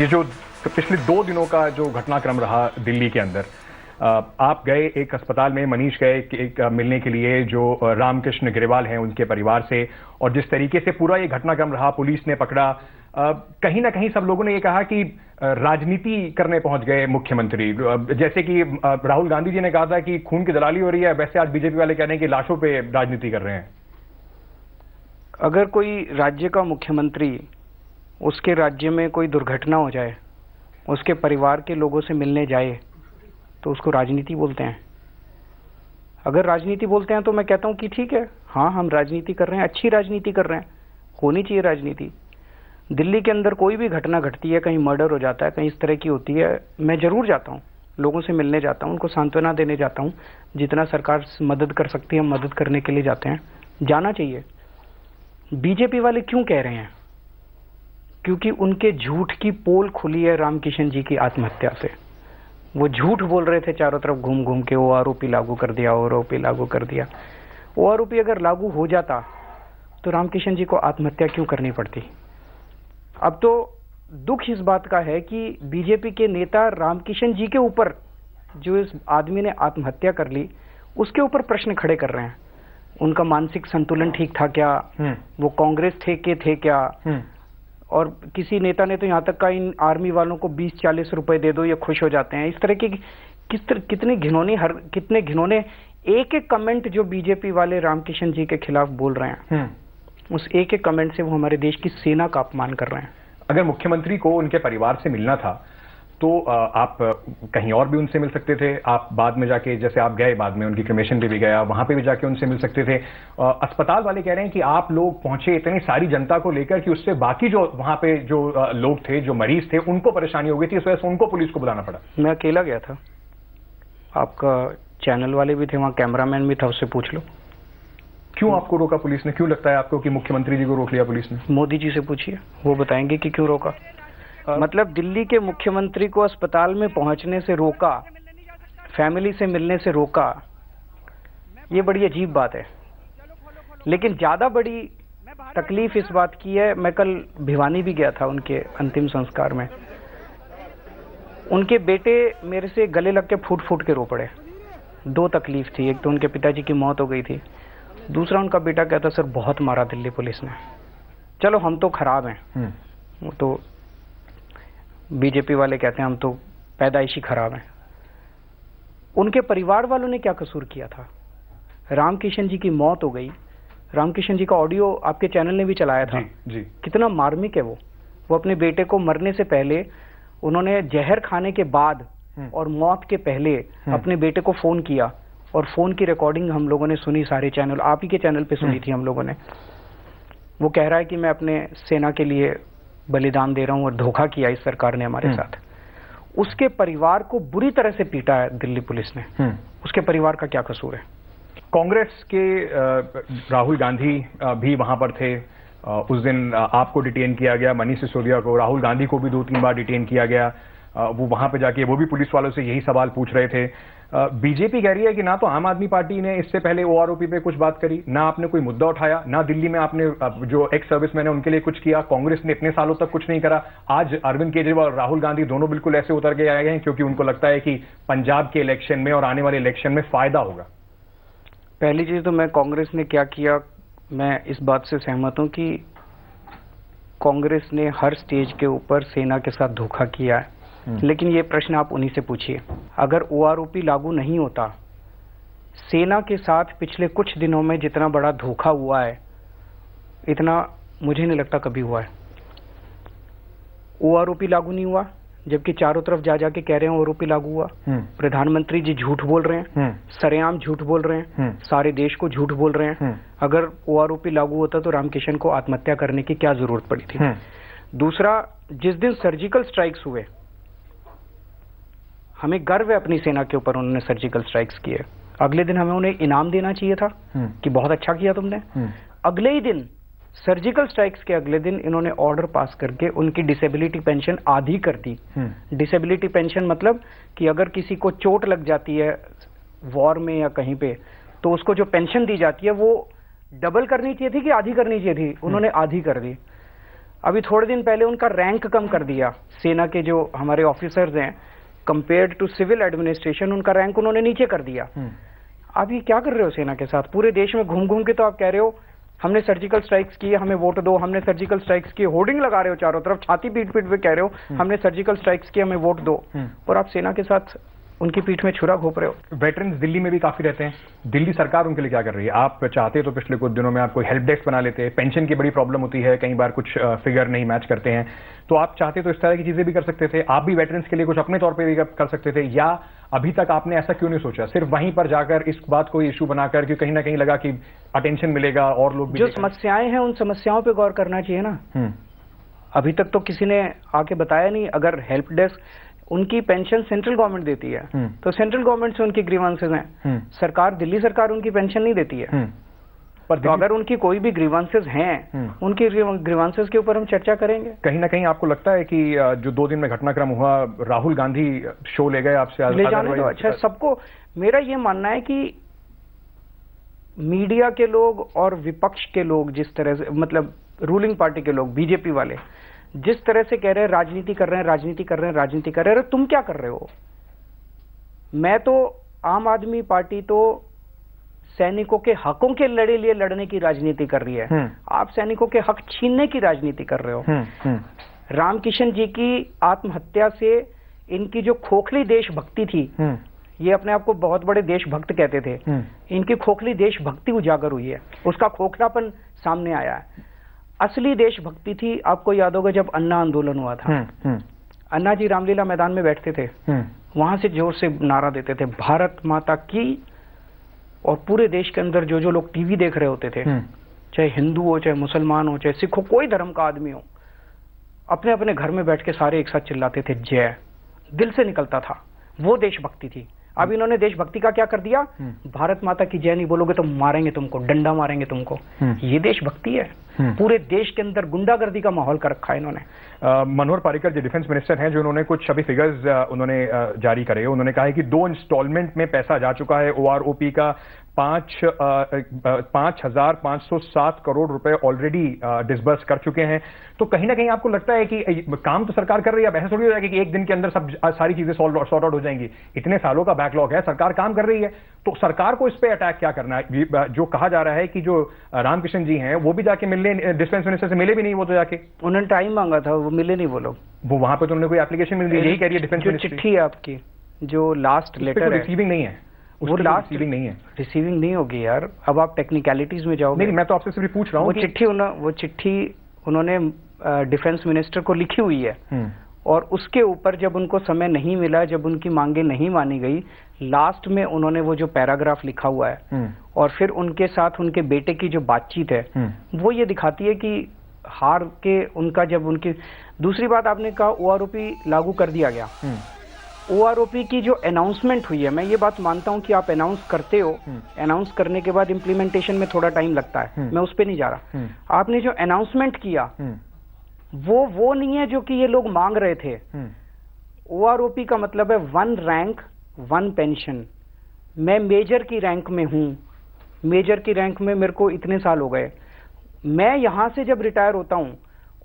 ये जो पिछले 2 दिनों का जो घटनाक्रम रहा दिल्ली के अंदर, आप गए एक अस्पताल में, मनीष गए एक मिलने के लिए जो रामकृष्ण ग्रेवाल हैं उनके परिवार से, और जिस तरीके से पूरा ये घटनाक्रम रहा, पुलिस ने पकड़ा, कहीं ना कहीं सब लोगों ने ये कहा कि राजनीति करने पहुंच गए मुख्यमंत्री। जैसे कि राहुल गांधी जी ने कहा था कि खून की दलाली हो रही है, वैसे आज बीजेपी वाले कह रहे हैं कि लाशों पे राजनीति कर रहे हैं। अगर कोई राज्य का मुख्यमंत्री, उसके राज्य में कोई दुर्घटना हो जाए, उसके परिवार के लोगों से मिलने जाए, तो उसको राजनीति बोलते हैं। अगर राजनीति बोलते हैं तो मैं कहता हूं कि ठीक है, हाँ हम राजनीति कर रहे हैं, अच्छी राजनीति कर रहे हैं, होनी चाहिए राजनीति। दिल्ली के अंदर कोई भी घटना घटती है, कहीं मर्डर हो जाता है, कहीं इस तरह की होती है, मैं जरूर जाता हूं, लोगों से मिलने जाता हूं, उनको सांत्वना देने जाता हूं, जितना सरकार मदद कर सकती है हम मदद करने के लिए जाते हैं, जाना चाहिए। बीजेपी वाले क्यों कह रहे हैं? क्योंकि उनके झूठ की पोल खुली है रामकिशन जी की आत्महत्या से। वो झूठ बोल रहे थे चारों तरफ घूम घूम के, ओआरओपी लागू कर दिया, ओआरओपी लागू कर दिया। ओआरओपी अगर लागू हो जाता तो रामकिशन जी को आत्महत्या क्यों करनी पड़ती? अब तो दुख इस बात का है कि बीजेपी के नेता रामकिशन जी के ऊपर, जो इस आदमी ने आत्महत्या कर ली, उसके ऊपर प्रश्न खड़े कर रहे हैं। उनका मानसिक संतुलन ठीक था क्या? वो कांग्रेस थे क्या? और किसी नेता ने तो यहाँ तक का इन आर्मी वालों को 20-40 रुपए दे दो, ये खुश हो जाते हैं। इस तरह की कितने घिनौने एक एक कमेंट जो बीजेपी वाले रामकिशन जी के खिलाफ बोल रहे हैं, उस एक एक कमेंट से वो हमारे देश की सेना का अपमान कर रहे हैं। अगर मुख्यमंत्री को उनके परिवार से मिलना था तो आप कहीं और भी उनसे मिल सकते थे। आप बाद में जाके, जैसे आप गए बाद में उनकी क्रिमेशन पे भी गया, वहां पे भी जाके उनसे मिल सकते थे। अस्पताल वाले कह रहे हैं कि आप लोग पहुंचे इतनी सारी जनता को लेकर कि उससे बाकी जो वहां पे जो लोग थे, जो मरीज थे, उनको परेशानी हो गई थी, इस वजह से उनको पुलिस को बुलाना पड़ा। मैं अकेला गया था, आपका चैनल वाले भी थे वहाँ, कैमरामैन भी था, उससे पूछ लो। क्यों आपको रोका पुलिस ने? क्यों लगता है आपको कि मुख्यमंत्री जी को रोक लिया पुलिस ने? मोदी जी से पूछिए, वो बताएंगे कि क्यों रोका। मतलब दिल्ली के मुख्यमंत्री को अस्पताल में पहुंचने से रोका, फैमिली से मिलने से रोका, ये बड़ी अजीब बात है। लेकिन ज्यादा बड़ी तकलीफ इस बात की है, मैं कल भिवानी भी गया था उनके अंतिम संस्कार में। उनके बेटे मेरे से गले लग के फूट फूट के रो पड़े। 2 तकलीफ थी, एक तो उनके पिताजी की मौत हो गई थी, दूसरा उनका बेटा कहता सर बहुत मारा दिल्ली पुलिस ने। चलो हम तो खराब हैं, वो तो बीजेपी वाले कहते हैं हम तो पैदाइशी खराब हैं। उनके परिवार वालों ने क्या कसूर किया था? रामकिशन जी की मौत हो गई, रामकिशन जी का ऑडियो आपके चैनल ने भी चलाया था। जी। कितना मार्मिक है वो अपने बेटे को मरने से पहले, उन्होंने जहर खाने के बाद और मौत के पहले अपने बेटे को फोन किया, और फोन की रिकॉर्डिंग हम लोगों ने सुनी, सारे चैनल, आप ही के चैनल पे सुनी थी हम लोगों ने। वो कह रहा है कि मैं अपने सेना के लिए बलिदान दे रहा हूं और धोखा किया इस सरकार ने हमारे साथ। उसके परिवार को बुरी तरह से पीटा है दिल्ली पुलिस ने। उसके परिवार का क्या कसूर है? कांग्रेस के राहुल गांधी भी वहां पर थे। उस दिन आपको डिटेन किया गया, मनीष सिसोदिया को, राहुल गांधी को भी 2-3 बार डिटेन किया गया। वो वहां पे जाके वो भी पुलिस वालों से यही सवाल पूछ रहे थे। बीजेपी कह रही है कि ना तो आम आदमी पार्टी ने इससे पहले ओआरओपी पे कुछ बात करी, ना आपने कोई मुद्दा उठाया, ना दिल्ली में आपने जो एक्स सर्विसमैन है उनके लिए कुछ किया। कांग्रेस ने इतने सालों तक कुछ नहीं करा। आज अरविंद केजरीवाल और राहुल गांधी दोनों बिल्कुल ऐसे उतर के आए हैं क्योंकि उनको लगता है कि पंजाब के इलेक्शन में और आने वाले इलेक्शन में फायदा होगा। पहली चीज तो मैं कांग्रेस ने क्या किया, मैं इस बात से सहमत हूं कि कांग्रेस ने हर स्टेज के ऊपर सेना के साथ धोखा किया है। लेकिन ये प्रश्न आप उन्हीं से पूछिए। अगर ओआरओपी लागू नहीं होता, सेना के साथ पिछले कुछ दिनों में जितना बड़ा धोखा हुआ है, इतना मुझे नहीं लगता कभी हुआ है। ओआरओपी लागू नहीं हुआ, जबकि चारों तरफ जा जाके कह रहे हैं ओआरओपी लागू हुआ। प्रधानमंत्री जी झूठ बोल रहे हैं, सरेआम झूठ बोल रहे हैं, सारे देश को झूठ बोल रहे हैं। अगर ओआरओपी लागू होता तो रामकिशन को आत्महत्या करने की क्या जरूरत पड़ी थी? दूसरा, जिस दिन सर्जिकल स्ट्राइक्स हुए, हमें गर्व है अपनी सेना के ऊपर, उन्होंने सर्जिकल स्ट्राइक्स किए। अगले दिन हमें उन्हें इनाम देना चाहिए था कि बहुत अच्छा किया तुमने। अगले ही दिन, सर्जिकल स्ट्राइक्स के अगले दिन, इन्होंने ऑर्डर पास करके उनकी डिसेबिलिटी पेंशन आधी कर दी। डिसेबिलिटी पेंशन मतलब कि अगर किसी को चोट लग जाती है वॉर में या कहीं पे, तो उसको जो पेंशन दी जाती है वो डबल करनी चाहिए थी कि आधी करनी चाहिए थी? उन्होंने आधी कर दी। अभी थोड़े दिन पहले उनका रैंक कम कर दिया, सेना के जो हमारे ऑफिसर्स हैं कंपेयर्ड टू सिविल एडमिनिस्ट्रेशन उनका रैंक उन्होंने नीचे कर दिया। आप ये क्या कर रहे हो सेना के साथ? पूरे देश में घूम घूम के तो आप कह रहे हो हमने सर्जिकल स्ट्राइक्स किए, हमें वोट दो, हमने सर्जिकल स्ट्राइक्स किए, होर्डिंग लगा रहे हो चारों तरफ, छाती पीट पीट पे कह रहे हो हमने सर्जिकल स्ट्राइक्स किए, हमें वोट दो, और आप सेना के साथ उनकी पीठ में छुरा घोप रहे हो। वेटरन्स दिल्ली में भी काफी रहते हैं, दिल्ली सरकार उनके लिए क्या कर रही है? आप चाहते तो पिछले कुछ दिनों में आप कोई हेल्प डेस्क बना लेते, पेंशन की बड़ी प्रॉब्लम होती है, कई बार कुछ फिगर नहीं मैच करते हैं, तो आप चाहते तो इस तरह की चीजें भी कर सकते थे, आप भी वेटरन्स के लिए कुछ अपने तौर पर भी कर सकते थे, या अभी तक आपने ऐसा क्यों नहीं सोचा, सिर्फ वहीं पर जाकर इस बात को इशू बनाकर, क्योंकि कहीं ना कहीं लगा कि अटेंशन मिलेगा और लोग भी जो समस्याएं हैं उन समस्याओं पे गौर करना चाहिए ना। अभी तक तो किसी ने आके बताया नहीं। अगर हेल्प डेस्क, उनकी पेंशन सेंट्रल गवर्नमेंट देती है तो सेंट्रल गवर्नमेंट से उनकी ग्रीवांसेस हैं, सरकार, दिल्ली सरकार उनकी पेंशन नहीं देती है। पर तो अगर उनकी कोई भी ग्रीवांसेस हैं, उनकी ग्रीवांसेस के ऊपर हम चर्चा करेंगे। कहीं ना कहीं आपको लगता है कि जो 2 दिन में घटनाक्रम हुआ, राहुल गांधी शो ले गए आपसे? ले जाने दो। अच्छा, सबको मेरा ये मानना है कि मीडिया के लोग और विपक्ष के लोग जिस तरह से, मतलब रूलिंग पार्टी के लोग, बीजेपी वाले जिस तरह से कह रहे हैं राजनीति कर रहे हैं, राजनीति कर रहे हैं, राजनीति कर रहे हैं, तुम क्या कर रहे हो? मैं तो आम आदमी पार्टी तो सैनिकों के हकों के लिए लड़ने की राजनीति कर रही है, आप सैनिकों के हक छीनने की राजनीति कर रहे हो। रामकिशन जी की आत्महत्या से इनकी जो खोखली देशभक्ति थी, ये अपने आप को बहुत बड़े देशभक्त कहते थे, इनकी खोखली देशभक्ति उजागर हुई है, उसका खोखलापन सामने आया है। असली देशभक्ति थी, आपको याद होगा जब अन्ना आंदोलन हुआ था, अन्ना जी रामलीला मैदान में बैठते थे, वहां से जोर से नारा देते थे भारत माता की, और पूरे देश के अंदर जो जो लोग टीवी देख रहे होते थे, चाहे हिंदू हो, चाहे मुसलमान हो, चाहे सिख हो, कोई धर्म का आदमी हो, अपने अपने घर में बैठ के सारे एक साथ चिल्लाते थे जय, दिल से निकलता था, वो देशभक्ति थी। अब इन्होंने देशभक्ति का क्या कर दिया? भारत माता की जय नहीं बोलोगे तो मारेंगे तुमको, डंडा मारेंगे तुमको। ये देशभक्ति है? पूरे देश के अंदर गुंडागर्दी का माहौल कर रखा है इन्होंने। मनोहर पर्रिकर जो डिफेंस मिनिस्टर हैं, जो उन्होंने कुछ अभी फिगर्स उन्होंने जारी करे, उन्होंने कहा है कि 2 इंस्टॉलमेंट में पैसा जा चुका है OROP का, 5,507 करोड़ रुपए ऑलरेडी डिसबर्स कर चुके हैं। तो कहीं ना कहीं आपको लगता है कि काम तो सरकार कर रही है, अब ऐसा थोड़ी हो जाएगा कि एक दिन के अंदर सब सारी चीजें सॉर्ट आउट हो जाएंगी? इतने सालों का बैकलॉग है, सरकार काम कर रही है, तो सरकार को इस पे अटैक क्या करना है? जो कहा जा रहा है कि जो रामकिशन जी हैं वो भी जाके मिलने, डिफेंस मिनिस्टर से मिले भी नहीं, वो तो जाके उन्होंने टाइम मांगा था, वो मिले नहीं वो लोग, वो वहां पे तो उन्होंने कोई एप्लीकेशन मिल रही है, यही कह रही है डिफेंस मिनिस्टर। चिट्ठी है आपकी, जो लास्ट लेटर है, रिसीविंग नहीं है, वो लास्ट रिसीविंग नहीं है। रिसीविंग नहीं होगी यार, अब आप टेक्निकलिटीज में जाओगे। नहीं, मैं तो आपसे सिर्फ पूछ रहा हूँ। वो चिट्ठी उन्होंने डिफेंस मिनिस्टर को लिखी हुई है, और उसके ऊपर जब उनको समय नहीं मिला, जब उनकी मांगे नहीं मानी गई, लास्ट में उन्होंने वो जो पैराग्राफ लिखा हुआ है, और फिर उनके साथ उनके बेटे की जो बातचीत है, वो ये दिखाती है कि हार के उनका, जब उनकी दूसरी बात आपने कहा OROP लागू कर दिया गया, OROP की जो अनाउंसमेंट हुई है, मैं ये बात मानता हूं कि आप अनाउंस करते हो, अनाउंस करने के बाद इम्प्लीमेंटेशन में थोड़ा टाइम लगता है, मैं उस पर नहीं जा रहा। आपने जो अनाउंसमेंट किया वो नहीं है जो कि ये लोग मांग रहे थे। OROP का मतलब है 1 रैंक 1 पेंशन। मैं मेजर की रैंक में हूं, मेजर की रैंक में मेरे को इतने साल हो गए, मैं यहां से जब रिटायर होता हूं,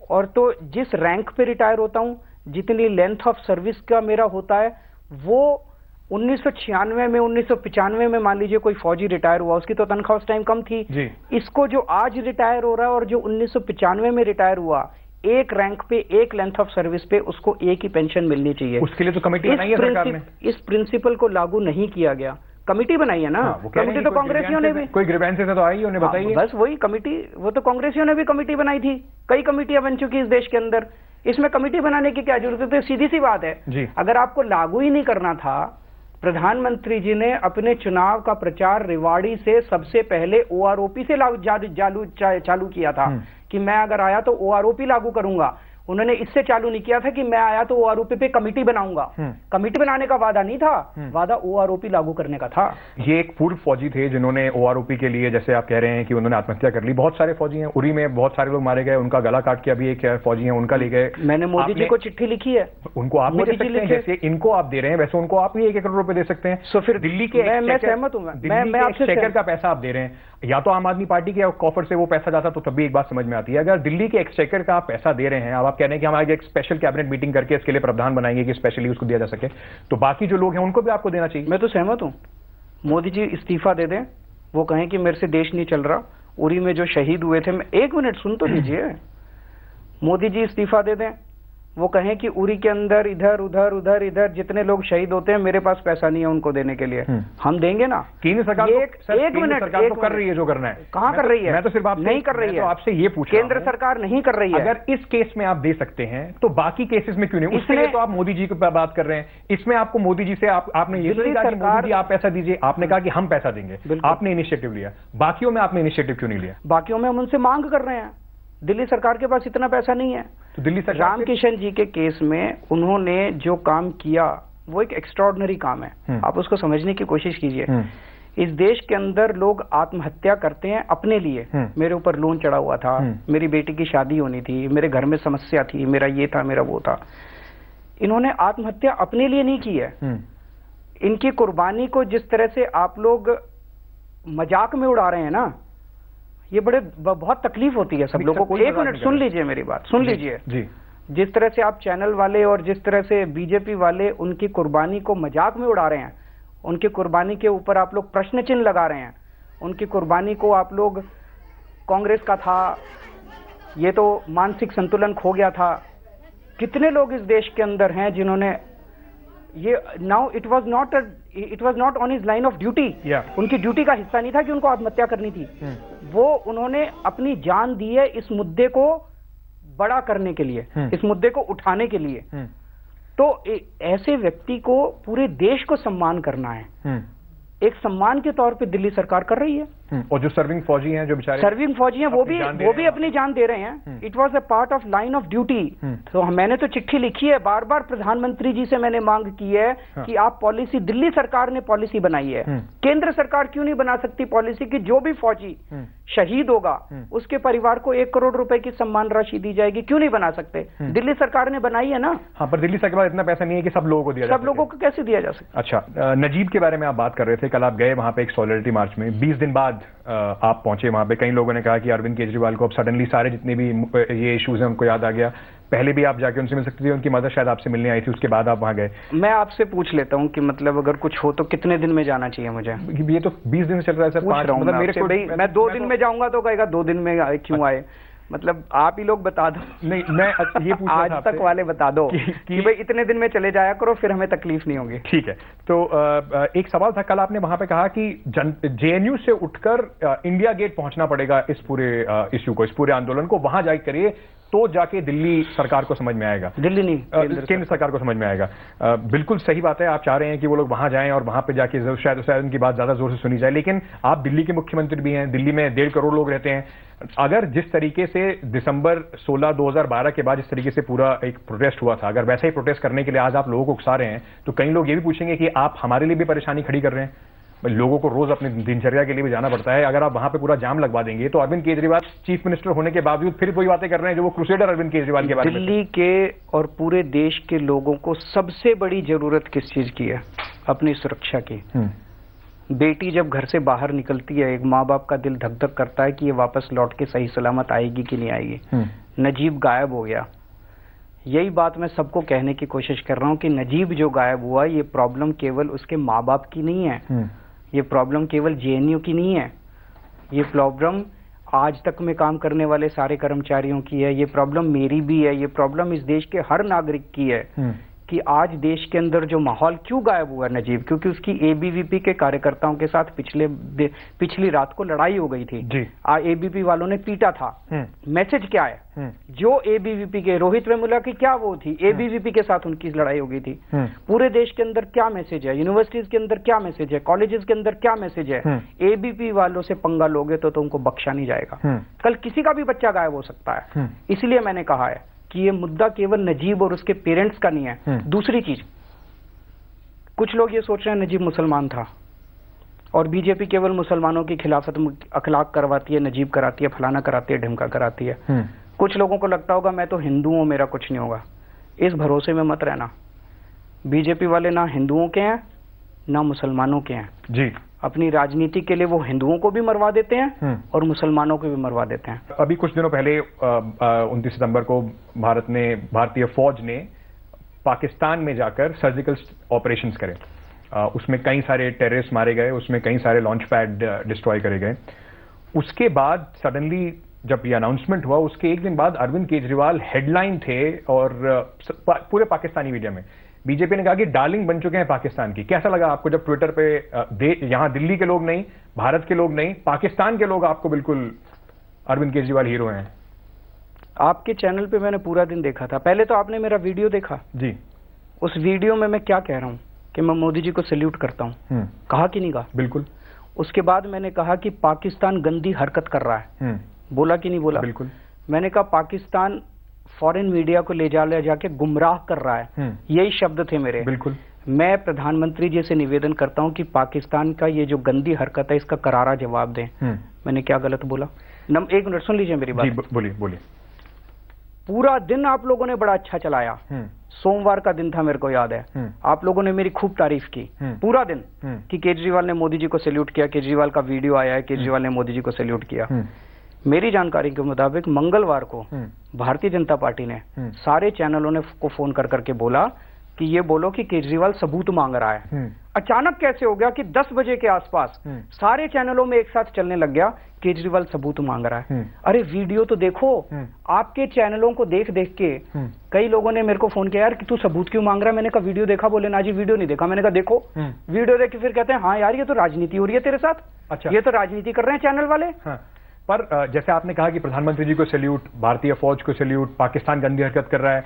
और तो जिस रैंक पे रिटायर होता हूं, जितनी लेंथ ऑफ सर्विस का मेरा होता है, वो 1996 में 1995 में मान लीजिए कोई फौजी रिटायर हुआ, उसकी तो तनख्वाह उस टाइम कम थी जी। इसको जो आज रिटायर हो रहा है और जो 1995 में रिटायर हुआ, एक रैंक पे, एक लेंथ ऑफ सर्विस पे उसको एक ही पेंशन मिलनी चाहिए। उसके लिए तो कमेटी बनाई है सरकार ने। इस प्रिंसिपल को लागू नहीं किया गया, कमेटी बनाई है ना। कमेटी तो कांग्रेसियों ने भी, कोई ग्रीवेंसेस है तो आई, उन्हें बताइए। बस वही कमेटी, वो तो कांग्रेसियों ने भी कमेटी बनाई थी, कई कमेटियां बन चुकी इस देश के अंदर, इसमें कमेटी बनाने की क्या जरूरत है? तो सीधी सी बात है जी। अगर आपको लागू ही नहीं करना था, प्रधानमंत्री जी ने अपने चुनाव का प्रचार रेवाड़ी से सबसे पहले OROP से चालू किया था कि मैं अगर आया तो OROP लागू करूंगा। उन्होंने इससे चालू नहीं किया था कि मैं आया तो ओआरओपी पे कमेटी बनाऊंगा। कमेटी बनाने का वादा नहीं था, वादा ओआरओपी लागू करने का था। ये एक पूर्व फौजी थे जिन्होंने ओआरओपी के लिए, जैसे आप कह रहे हैं कि उन्होंने आत्महत्या कर ली। बहुत सारे फौजी हैं, उरी में बहुत सारे लोग मारे गए, उनका गला काट के अभी एक फौजी हैं उनका ले गए। मैंने मोदी जी को चिट्ठी लिखी है, उनको आप भी दे सकते हैं, जैसे इनको आप दे रहे हैं वैसे उनको आप भी 1-1 करोड़ रुपए दे सकते हैं। तो फिर दिल्ली के मैं सहमत हूं, मैं आपसे एक्सचेकर का पैसा आप दे रहे हैं, या तो आम आदमी पार्टी के कॉफर से वो पैसा जाता तो तब भी एक बात समझ में आती है। अगर दिल्ली के एक्सचेकर का आप पैसा दे रहे हैं, अब आप कह रहे हैं कि हम आगे एक स्पेशल कैबिनेट मीटिंग करके इसके लिए प्रावधान बनाएंगे कि स्पेशली उसको दिया जा सके, तो बाकी जो लोग हैं उनको भी आपको देना चाहिए। मैं तो सहमत हूं, मोदी जी इस्तीफा दे दें, वो कहें कि मेरे से देश नहीं चल रहा। उरी में जो शहीद हुए थे, एक मिनट सुन तो लीजिए, मोदी जी इस्तीफा दे दें, वो कहें कि उरी के अंदर इधर उधर जितने लोग शहीद होते हैं, मेरे पास पैसा नहीं है उनको देने के लिए, हम देंगे ना। केंद्र सरकार एक मिनट सरकार तो कर रही है जो करना है। कहाँ कर रही है? मैं तो सिर्फ आपसे नहीं कर रही है, आपसे ये पूछ रहा हूं, केंद्र सरकार नहीं कर रही है। अगर इस केस में आप दे सकते हैं तो बाकी केसेस में क्यों नहीं? उसके लिए तो आप मोदी जी की बात कर रहे हैं। इसमें आपको मोदी जी से आपने ये नहीं कहा कि मोदी जी आप पैसा दीजिए, आपने कहा कि हम पैसा देंगे, आपने इनिशिएटिव लिया। बाकियों में आपने इनिशिएटिव क्यों नहीं लिया? बाकियों में हम उनसे मांग कर रहे हैं, दिल्ली सरकार के पास इतना पैसा नहीं है। तो दिल्ली सरकार रामकिशन जी के केस में उन्होंने जो काम किया वो एक एक्स्ट्राऑर्डिनरी काम है, आप उसको समझने की कोशिश कीजिए। इस देश के अंदर लोग आत्महत्या करते हैं अपने लिए, मेरे ऊपर लोन चढ़ा हुआ था, मेरी बेटी की शादी होनी थी, मेरे घर में समस्या थी, मेरा ये था, मेरा वो था। इन्होंने आत्महत्या अपने लिए नहीं की है। इनकी कुर्बानी को जिस तरह से आप लोग मजाक में उड़ा रहे हैं ना, ये बहुत तकलीफ होती है सब लोगों को। एक मिनट सुन लीजिए मेरी बात, सुन लीजिए जी। जिस तरह से आप चैनल वाले और जिस तरह से बीजेपी वाले उनकी कुर्बानी को मजाक में उड़ा रहे हैं, उनकी कुर्बानी के ऊपर आप लोग प्रश्न चिन्ह लगा रहे हैं, उनकी कुर्बानी को आप लोग कांग्रेस का था, ये तो मानसिक संतुलन खो गया था। कितने लोग इस देश के अंदर हैं जिन्होंने ये now it was not on his line of duty, उनकी ड्यूटी का हिस्सा नहीं था कि उनको आत्महत्या करनी थी। वो उन्होंने अपनी जान दी है इस मुद्दे को बड़ा करने के लिए, इस मुद्दे को उठाने के लिए। तो ऐसे व्यक्ति को पूरे देश को सम्मान करना है, एक सम्मान के तौर पे दिल्ली सरकार कर रही है। और जो सर्विंग फौजी हैं, जो बेचारे सर्विंग फौजी हैं, वो भी अपनी जान दे रहे हैं। It was a part of line of duty. तो मैंने तो चिट्ठी लिखी है, बार बार प्रधानमंत्री जी से मैंने मांग की है कि आप पॉलिसी, दिल्ली सरकार ने पॉलिसी बनाई है, केंद्र सरकार क्यों नहीं बना सकती पॉलिसी कि जो भी फौजी शहीद होगा उसके परिवार को 1 करोड़ रुपए की सम्मान राशि दी जाएगी? क्यों नहीं बना सकते? दिल्ली सरकार ने बनाई है ना। हाँ, पर दिल्ली सरकार इतना पैसा नहीं है कि सब लोगों को दिया जाए। सब लोगों को कैसे दिया जा सकता? अच्छा, नजीब के बारे में आप बात कर रहे थे, कल आप गए वहां पे एक सॉलिडरिटी मार्च में, 20 दिन बाद आप पहुंचे वहां पे। कई लोगों ने कहा कि अरविंद केजरीवाल को अब सडनली सारे जितने भी ये इश्यूज हैं उनको याद आ गया। पहले भी आप जाके उनसे मिल सकते थे, उनकी मदर शायद आपसे मिलने आई थी, उसके बाद आप वहां गए। मैं आपसे पूछ लेता हूं कि मतलब अगर कुछ हो तो कितने दिन में जाना चाहिए मुझे? ये तो 20 दिन से चल रहा है सर। मतलब मेरे को मैं 2 दिन में जाऊंगा तो कहेगा 2 दिन में क्यों आए? मतलब आप ही लोग बता दो। नहीं, मैं ये पूछ रहा था आज तक वाले बता दो कि भाई इतने दिन में चले जाया करो, फिर हमें तकलीफ नहीं होगी। ठीक है। तो एक सवाल था, कल आपने वहां पे कहा कि जेएनयू से उठकर इंडिया गेट पहुंचना पड़ेगा इस पूरे इश्यू को, इस पूरे आंदोलन को वहां जाके करिए तो जाके दिल्ली सरकार को समझ में आएगा। दिल्ली नहीं, केंद्र सरकार को समझ में आएगा। बिल्कुल सही बात है, आप चाह रहे हैं कि वो लोग वहां जाएं और वहां पे जाके शायद उनकी बात ज्यादा जोर से सुनी जाए। लेकिन आप दिल्ली के मुख्यमंत्री भी हैं, दिल्ली में 1.5 करोड़ लोग रहते हैं। अगर जिस तरीके से दिसंबर 16, 2012 के बाद जिस तरीके से पूरा एक प्रोटेस्ट हुआ था, अगर वैसा ही प्रोटेस्ट करने के लिए आज आप लोगों को उकसा रहे हैं, तो कई लोग ये भी पूछेंगे कि आप हमारे लिए भी परेशानी खड़ी कर रहे हैं। लोगों को रोज अपनी दिनचर्या के लिए भी जाना पड़ता है। अगर आप वहां पे पूरा जाम लगवा देंगे तो अरविंद केजरीवाल चीफ मिनिस्टर होने के बावजूद फिर वही बातें कर रहे हैं जो वो क्रूसेडर अरविंद केजरीवाल के बारे में। दिल्ली के और पूरे देश के लोगों को सबसे बड़ी जरूरत किस चीज की है? अपनी सुरक्षा की। बेटी जब घर से बाहर निकलती है, एक माँ बाप का दिल धक धक करता है कि ये वापस लौट के सही सलामत आएगी कि नहीं आएगी। नजीब गायब हो गया, यही बात मैं सबको कहने की कोशिश कर रहा हूं कि नजीब जो गायब हुआ, ये प्रॉब्लम केवल उसके माँ बाप की नहीं है, ये प्रॉब्लम केवल जेएनयू की नहीं है, ये प्रॉब्लम आज तक में काम करने वाले सारे कर्मचारियों की है, ये प्रॉब्लम मेरी भी है, ये प्रॉब्लम इस देश के हर नागरिक की है कि आज देश के अंदर जो माहौल क्यों गायब हुआ नजीब? क्योंकि उसकी एबीवीपी के कार्यकर्ताओं के साथ पिछली रात को लड़ाई हो गई थी। एबीवीपी वालों ने पीटा था। मैसेज क्या है? जो एबीवीपी के रोहित वेमुला की क्या वो थी, एबीवीपी के साथ उनकी लड़ाई हो गई थी। पूरे देश के अंदर क्या मैसेज है? यूनिवर्सिटीज के अंदर क्या मैसेज है? कॉलेजेस के अंदर क्या मैसेज है? एबीवीपी वालों से पंगा लोगे तो तुमको बख्शा नहीं जाएगा। कल किसी का भी बच्चा गायब हो सकता है। इसलिए मैंने कहा है कि ये मुद्दा केवल नजीब और उसके पेरेंट्स का नहीं है। दूसरी चीज, कुछ लोग ये सोच रहे हैं नजीब मुसलमान था और बीजेपी केवल मुसलमानों की खिलाफत अखलाक करवाती है, नजीब कराती है, फलाना कराती है, ढिमका कराती है। कुछ लोगों को लगता होगा मैं तो हिंदू हूं, मेरा कुछ नहीं होगा। इस भरोसे में मत रहना। बीजेपी वाले ना हिंदुओं के हैं ना मुसलमानों के हैं जी। अपनी राजनीति के लिए वो हिंदुओं को भी मरवा देते हैं और मुसलमानों को भी मरवा देते हैं। अभी कुछ दिनों पहले 29 सितंबर को भारतीय फौज ने पाकिस्तान में जाकर सर्जिकल ऑपरेशंस करे। उसमें कई सारे टेररिस्ट मारे गए, उसमें कई सारे लॉन्च पैड डिस्ट्रॉय करे गए। उसके बाद सडनली जब ये अनाउंसमेंट हुआ, उसके एक दिन बाद अरविंद केजरीवाल हेडलाइन थे और पूरे पाकिस्तानी मीडिया में बीजेपी ने कहा कि डार्लिंग बन चुके हैं पाकिस्तान की। कैसा लगा आपको जब ट्विटर पे यहां दिल्ली के लोग नहीं, भारत के लोग नहीं, पाकिस्तान के लोग आपको बिल्कुल अरविंद केजरीवाल हीरो हैं? आपके चैनल पे मैंने पूरा दिन देखा था। पहले तो आपने मेरा वीडियो देखा जी। उस वीडियो में मैं क्या कह रहा हूं कि मैं मोदी जी को सैल्यूट करता हूं। कहा कि नहीं कहा? बिल्कुल। उसके बाद मैंने कहा कि पाकिस्तान गंदी हरकत कर रहा है। बोला कि नहीं बोला? बिल्कुल। मैंने कहा पाकिस्तान फॉरेन मीडिया को ले जाके गुमराह कर रहा है। यही शब्द थे मेरे। बिल्कुल। मैं प्रधानमंत्री जी से निवेदन करता हूं कि पाकिस्तान का ये जो गंदी हरकत है इसका करारा जवाब दें। मैंने क्या गलत बोला? एक मिनट सुन लीजिए मेरी बात। बोलिए बोलिए। पूरा दिन आप लोगों ने बड़ा अच्छा चलाया। सोमवार का दिन था, मेरे को याद है। आप लोगों ने मेरी खूब तारीफ की पूरा दिन कि केजरीवाल ने मोदी जी को सैल्यूट किया, केजरीवाल का वीडियो आया है, केजरीवाल ने मोदी जी को सैल्यूट किया। मेरी जानकारी के मुताबिक मंगलवार को भारतीय जनता पार्टी ने सारे चैनलों ने को फोन कर करके बोला कि ये बोलो कि केजरीवाल सबूत मांग रहा है। अचानक कैसे हो गया कि 10 बजे के आसपास सारे चैनलों में एक साथ चलने लग गया केजरीवाल सबूत मांग रहा है। अरे वीडियो तो देखो। आपके चैनलों को देख देख के कई लोगों ने मेरे को फोन किया, यार कि तू सबूत क्यों मांग रहा है? मैंने कहा वीडियो देखा। बोले ना जी वीडियो नहीं देखा। मैंने कहा देखो। वीडियो देख के फिर कहते हैं हाँ यार ये तो राजनीति हो रही है तेरे साथ। अच्छा, ये तो राजनीति कर रहे हैं चैनल वाले। हाँ। पर जैसे आपने कहा कि प्रधानमंत्री जी को सैल्यूट, भारतीय फौज को सैल्यूट, पाकिस्तान गंदी हरकत कर रहा है,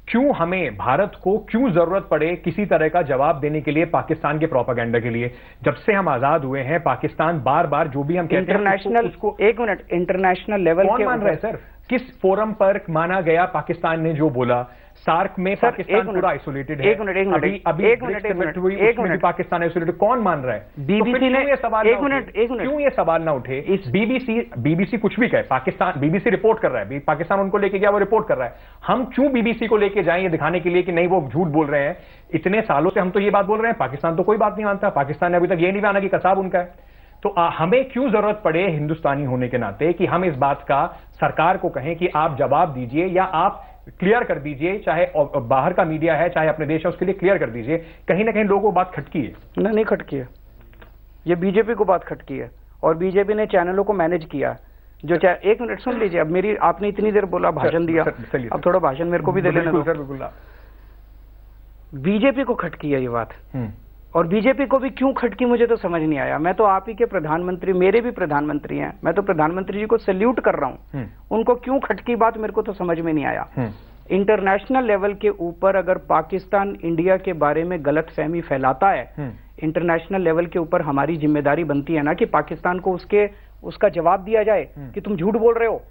क्यों हमें, भारत को क्यों जरूरत पड़े किसी तरह का जवाब देने के लिए पाकिस्तान के प्रोपेगेंडा के लिए? जब से हम आजाद हुए हैं पाकिस्तान बार बार जो भी हम कहते हैं इंटरनेशनल उसको एक मिनट इंटरनेशनल लेवल कौन मान रहा है सर? किस फोरम पर माना गया पाकिस्तान ने जो बोला? सार्क में पाकिस्तान पूरा आइसोलेटेड है। अभी पाकिस्तान आइसोलेटेड, कौन मान रहा है? बीबीसी ने ये सवाल क्यों ये सवाल ना उठे? इस बीबीसी कुछ भी कहे, पाकिस्तान बीबीसी रिपोर्ट कर रहा है, पाकिस्तान उनको लेके गया, वो रिपोर्ट कर रहा है। हम क्यों बीबीसी को लेके जाएं ये दिखाने के लिए कि नहीं वो झूठ बोल रहे हैं? इतने सालों से हम तो ये बात बोल रहे हैं, पाकिस्तान तो कोई बात नहीं मानता। पाकिस्तान ने अभी तक ये नहीं माना कि कसाब उनका है। तो हमें क्यों जरूरत पड़े हिंदुस्तानी होने के नाते कि हम इस बात का सरकार को कहें कि आप जवाब दीजिए या आप क्लियर कर दीजिए, चाहे बाहर का मीडिया है चाहे अपने देश है उसके लिए क्लियर कर दीजिए। कहीं ना कहीं लोगों को बात खटकी है। नहीं खटकी है, ये बीजेपी को बात खटकी है और बीजेपी ने चैनलों को मैनेज किया। जो एक मिनट सुन लीजिए, अब मेरी आपने इतनी देर बोला, भाषण दिया, अब थोड़ा भाषण मेरे को भी दे लेना दो। बीजेपी को खटकी है ये बात, और बीजेपी को भी क्यों खटकी मुझे तो समझ नहीं आया। मैं तो आप ही के प्रधानमंत्री, मेरे भी प्रधानमंत्री हैं, मैं तो प्रधानमंत्री जी को सैल्यूट कर रहा हूं। उनको क्यों खटकी बात मेरे को तो समझ में नहीं आया। इंटरनेशनल लेवल के ऊपर अगर पाकिस्तान इंडिया के बारे में गलतफहमी फैलाता है, इंटरनेशनल लेवल के ऊपर हमारी जिम्मेदारी बनती है ना कि पाकिस्तान को उसका जवाब दिया जाए कि तुम झूठ बोल रहे हो।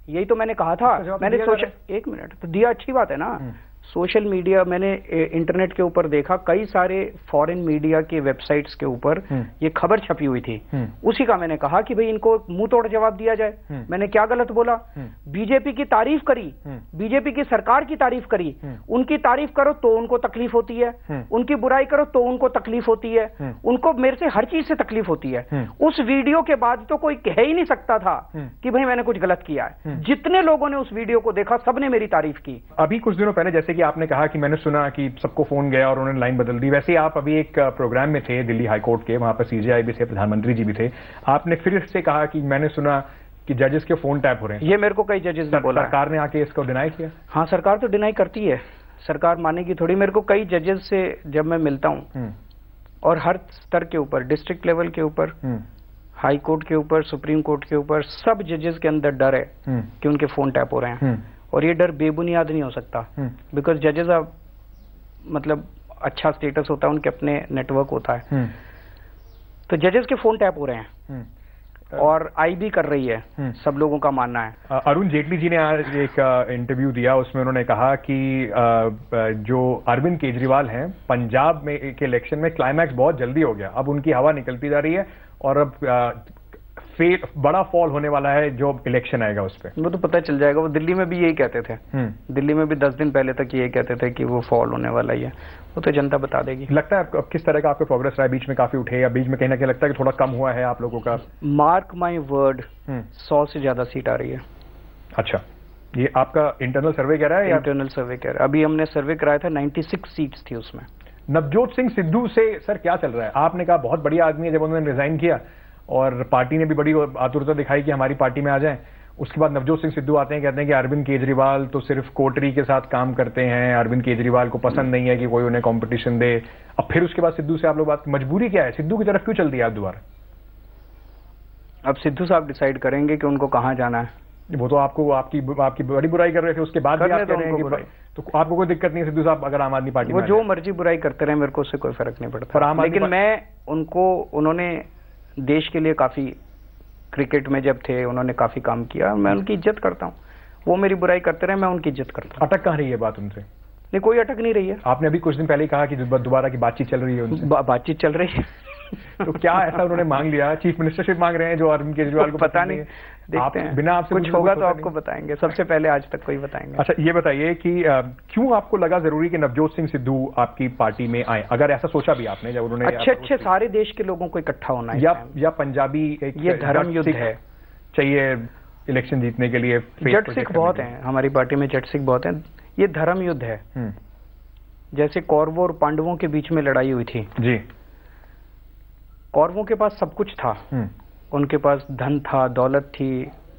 यही तो मैंने कहा था। मैंने सोचा एक मिनट तो दिया, अच्छी बात है ना। सोशल मीडिया मैंने इंटरनेट के ऊपर देखा, कई सारे फॉरेन मीडिया के वेबसाइट्स के ऊपर ये खबर छपी हुई थी। उसी का मैंने कहा कि भाई इनको मुंह तोड़ जवाब दिया जाए। मैंने क्या गलत बोला? बीजेपी की तारीफ करी, बीजेपी की सरकार की तारीफ करी। उनकी तारीफ करो तो उनको तकलीफ होती है, उनकी बुराई करो तो उनको तकलीफ होती है। उनको मेरे से हर चीज से तकलीफ होती है। उस वीडियो के बाद तो कोई कह ही नहीं सकता था कि भाई मैंने कुछ गलत किया है। जितने लोगों ने उस वीडियो को देखा सबने मेरी तारीफ की। अभी कुछ दिनों पहले जैसे कि आपने कहा कि मैंने सुना कि सबको फोन गया और उन्होंने लाइन बदल दी, वैसे आप अभी एक प्रोग्राम में थे दिल्ली हाईकोर्ट के, वहां पर सीजेआई भी थे, प्रधानमंत्री जी भी थे। आपने फिर से कहा कि मैंने सुना कि जजेस के फोन टैप हो रहे हैं। ये मेरे को कई जजेस ने बोला। सरकार ने आके इसको डिनाई किया? हाँ, सरकार तो डिनाई करती है, सरकार मानेगी थोड़ी। मेरे को कई जजेस से जब मैं मिलता हूँ और हर स्तर के ऊपर, डिस्ट्रिक्ट लेवल के ऊपर, हाई कोर्ट के ऊपर, सुप्रीम कोर्ट के ऊपर, सब जजेस के अंदर डर है कि उनके फोन टैप हो रहे हैं। और ये डर बेबुनियाद नहीं हो सकता, बिकॉज जजेस मतलब अच्छा स्टेटस होता है, उनके अपने नेटवर्क होता है। तो जजेस के फोन टैप हो रहे हैं। और आई भी कर रही है, सब लोगों का मानना है। अरुण जेटली जी ने आज एक इंटरव्यू दिया, उसमें उन्होंने कहा कि जो अरविंद केजरीवाल हैं, पंजाब में के इलेक्शन में क्लाइमैक्स बहुत जल्दी हो गया, अब उनकी हवा निकलती जा रही है और अब बड़ा फॉल होने वाला है जो इलेक्शन आएगा उस पर। वो तो पता चल जाएगा, वो दिल्ली में भी यही कहते थे, दिल्ली में भी 10 दिन पहले तक यही कहते थे कि वो फॉल होने वाला ही है, वो तो जनता बता देगी। लगता है अब किस तरह का आपको प्रोग्रेस रहा है? बीच में काफी उठे या बीच में कहीं ना कहीं लगता है कि थोड़ा कम हुआ है आप लोगों का? मार्क माई वर्ड, 100 से ज्यादा सीट आ रही है। अच्छा, ये आपका इंटरनल सर्वे कह रहा है? इंटरनल सर्वे कह रहा है, अभी हमने सर्वे कराया था, 96 सीट्स थी उसमें। नवजोत सिंह सिद्धू से सर क्या चल रहा है? आपने कहा बहुत बढ़िया आदमी है जब उन्होंने रिजाइन किया और पार्टी ने भी बड़ी आतुरता दिखाई कि हमारी पार्टी में आ जाएं। उसके बाद नवजोत सिंह सिद्धू आते हैं, कहते हैं कि अरविंद केजरीवाल तो सिर्फ कोटरी के साथ काम करते हैं, अरविंद केजरीवाल को पसंद नहीं है कि कोई उन्हें कंपटीशन दे। अब फिर उसके बाद सिद्धू से आप लोग बात, मजबूरी क्या है? सिद्धू की तरफ क्यों चल दी आप दोबारा? अब सिद्धू साहब डिसाइड करेंगे कि उनको कहाँ जाना है। वो तो आपकी बड़ी बुराई कर रहे थे, उसके बाद भी आप कह रहे हैं कि तो आपको कोई दिक्कत नहीं है सिद्धू साहब अगर आम आदमी पार्टी वो जो मर्जी बुराई करते रहे, मेरे को उससे कोई फर्क नहीं पड़ता। लेकिन मैं उनको, उन्होंने देश के लिए काफी, क्रिकेट में जब थे उन्होंने काफी काम किया, मैं उनकी इज्जत करता हूँ। वो मेरी बुराई करते रहे, मैं उनकी इज्जत करता हूँ। अटक कहाँ रही है बात उनसे? नहीं, कोई अटक नहीं रही है। आपने अभी कुछ दिन पहले ही कहा कि दोबारा की बातचीत चल रही है उनसे। बातचीत चल रही है। तो क्या ऐसा उन्होंने मांग लिया? चीफ मिनिस्टरशिप मांग रहे हैं जो अरविंद केजरीवाल को पता नहीं, देखते हैं, बिना आपसे कुछ होगा तो आपको बताएंगे, सबसे पहले आज तक कोई बताएंगे। अच्छा, ये बताइए कि क्यों आपको लगा जरूरी कि नवजोत सिंह सिद्धू आपकी पार्टी में आए? अगर ऐसा सोचा भी आपने जब उन्होंने अच्छे सारे देश के लोगों को इकट्ठा होना है, या पंजाबी एक ये धर्म युद्ध है, चाहिए इलेक्शन जीतने के लिए? जट सिख बहुत हैं हमारी पार्टी में, जट सिख बहुत हैं, ये धर्म युद्ध है। जैसे कौरवों और पांडवों के बीच में लड़ाई हुई थी जी, कौरवों के पास सब कुछ था, उनके पास धन था, दौलत थी,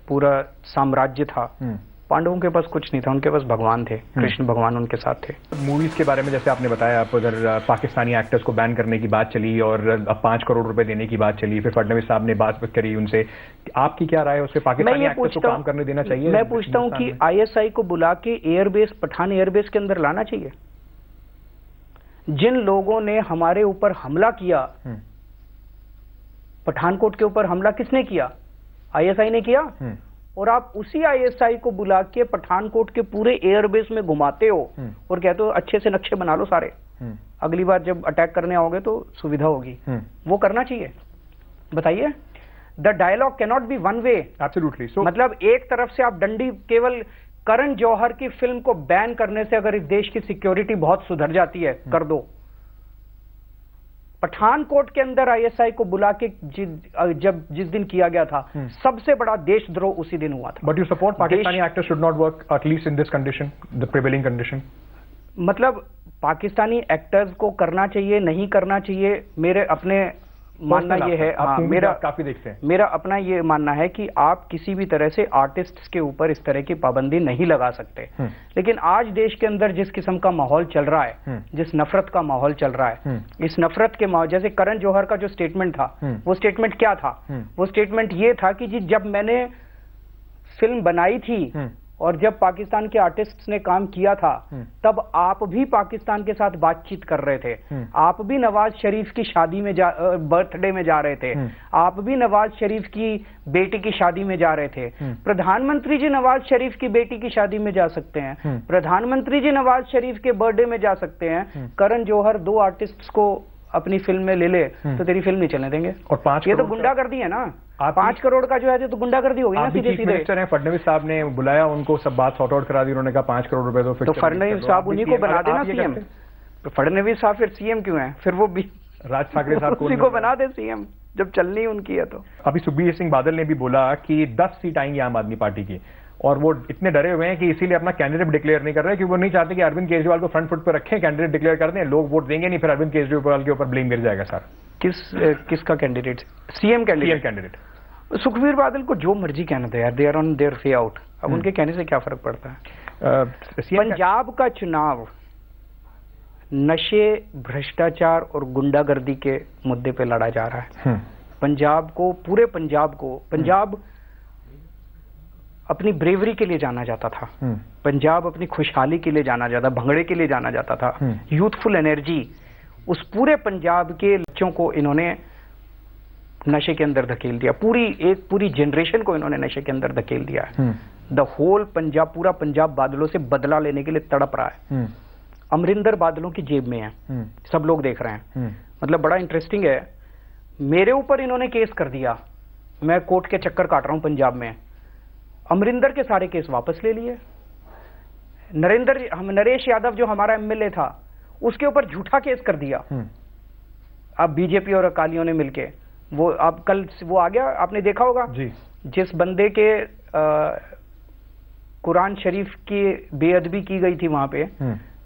पूरा साम्राज्य था। पांडवों के पास कुछ नहीं था, उनके पास भगवान थे, कृष्ण भगवान उनके साथ थे। मूवीज के बारे में जैसे आपने बताया, आप उधर पाकिस्तानी एक्टर्स को बैन करने की बात चली और अब 5 करोड़ रुपए देने की बात चली, फिर फडणवीस साहब ने बात करी उनसे, आपकी क्या राय है उस पर? पाकिस्तानी एक्टर्स को काम करने देना चाहिए? मैं पूछता हूँ कि ISI को बुला के एयरबेस, पठान एयरबेस के अंदर लाना चाहिए। जिन लोगों ने हमारे ऊपर हमला किया, पठानकोट के ऊपर हमला किसने किया? ISI ने किया। और आप उसी ISI को बुला के पठानकोट के पूरे एयरबेस में घुमाते हो और कहते हो अच्छे से नक्शे बना लो सारे, अगली बार जब अटैक करने आओगे तो सुविधा होगी। वो करना चाहिए, बताइए। The dialogue cannot be one way. Absolutely. मतलब एक तरफ से आप डंडी, केवल करण जौहर की फिल्म को बैन करने से अगर इस देश की सिक्योरिटी बहुत सुधर जाती है, कर दो। पठानकोट के अंदर ISI को बुला के जिस दिन किया गया था, सबसे बड़ा देशद्रोह उसी दिन हुआ था। But you support Pakistani actors should not work at least in this condition, the prevailing condition? मतलब पाकिस्तानी एक्टर्स को करना चाहिए, नहीं करना चाहिए, मेरे अपने मानना ये है, हाँ, मेरा काफी देखते हैं, मेरा अपना ये मानना है कि आप किसी भी तरह से आर्टिस्ट्स के ऊपर इस तरह की पाबंदी नहीं लगा सकते। लेकिन आज देश के अंदर जिस किस्म का माहौल चल रहा है, जिस नफरत का माहौल चल रहा है, इस नफरत के माहौल, जैसे करण जौहर का जो स्टेटमेंट था, वो स्टेटमेंट क्या था? वो स्टेटमेंट ये था कि जी जब मैंने फिल्म बनाई थी और जब पाकिस्तान के आर्टिस्ट्स ने काम किया था, तब आप भी पाकिस्तान के साथ बातचीत कर रहे थे, आप भी नवाज शरीफ की शादी में बर्थडे में जा रहे थे, आप भी नवाज शरीफ की बेटी की शादी में जा रहे थे। प्रधानमंत्री जी नवाज शरीफ की बेटी की शादी में जा सकते हैं, प्रधानमंत्री जी नवाज शरीफ के बर्थडे में जा सकते हैं। करण जौहर 2 आर्टिस्ट्स को अपनी फिल्म में ले ले तो तेरी फिल्म नहीं चलने देंगे। और 5 ये तो गुंडागर्दी है ना। 5 करोड़ का जो है तो गुंडागर्दी होगी ना, सीधे सीधे। फडणवीस साहब ने बुलाया उनको, सब बात सॉर्ट आउट करा दी, उन्होंने कहा 5 करोड़ रुपए तो फडणवीस साहब उन्हीं को बना देना CM। तो फडणवीस साहब फिर CM क्यों है? फिर वो भी राज ठाकरे साहब उसी को बना दे CM जब चलनी उनकी है। तो अभी सुखबीर सिंह बादल ने भी बोला कि 10 सीट आएंगी आम आदमी पार्टी की, और वो इतने डरे हुए हैं कि इसीलिए अपना कैंडिडेट डिक्लेयर नहीं कर रहे, क्योंकि वो नहीं चाहते कि अरविंद केजरीवाल को फ्रंट फुट पर रखें, कैंडिडेट डिक्लेयर कर दें, लोग वोट देंगे नहीं, फिर अरविंद केजरीवाल के ऊपर ब्लेम गिर जाएगा। सर किसका candidate? CM candidate. Sukhbir Badal को जो मर्जी कहना था यार, they are on their way out. अब उनके कहने से क्या फर्क पड़ता है? पंजाब का चुनाव नशे, भ्रष्टाचार और गुंडागर्दी के मुद्दे पे लड़ा जा रहा है। पंजाब को, पूरे पंजाब को, पंजाब अपनी ब्रेवरी के लिए जाना जाता था, पंजाब अपनी खुशहाली के लिए जाना जाता, भंगड़े के लिए जाना जाता था, यूथफुल एनर्जी। उस पूरे पंजाब के बच्चों को इन्होंने नशे के अंदर धकेल दिया, पूरी जनरेशन को इन्होंने नशे के अंदर धकेल दिया है। द होल पंजाब, पूरा पंजाब बादलों से बदला लेने के लिए तड़प रहा है। अमरिंदर बादलों की जेब में है, सब लोग देख रहे हैं। मतलब बड़ा इंटरेस्टिंग है, मेरे ऊपर इन्होंने केस कर दिया, मैं कोर्ट के चक्कर काट रहा हूं पंजाब में। अमरिंदर के सारे केस वापस ले लिए। नरेश यादव जो हमारा एमएलए था, उसके ऊपर झूठा केस कर दिया। अब बीजेपी और अकालियों ने मिलके, वो अब कल वो आ गया, आपने देखा होगा जी, जिस बंदे के कुरान शरीफ की बेअदबी की गई थी वहां पे,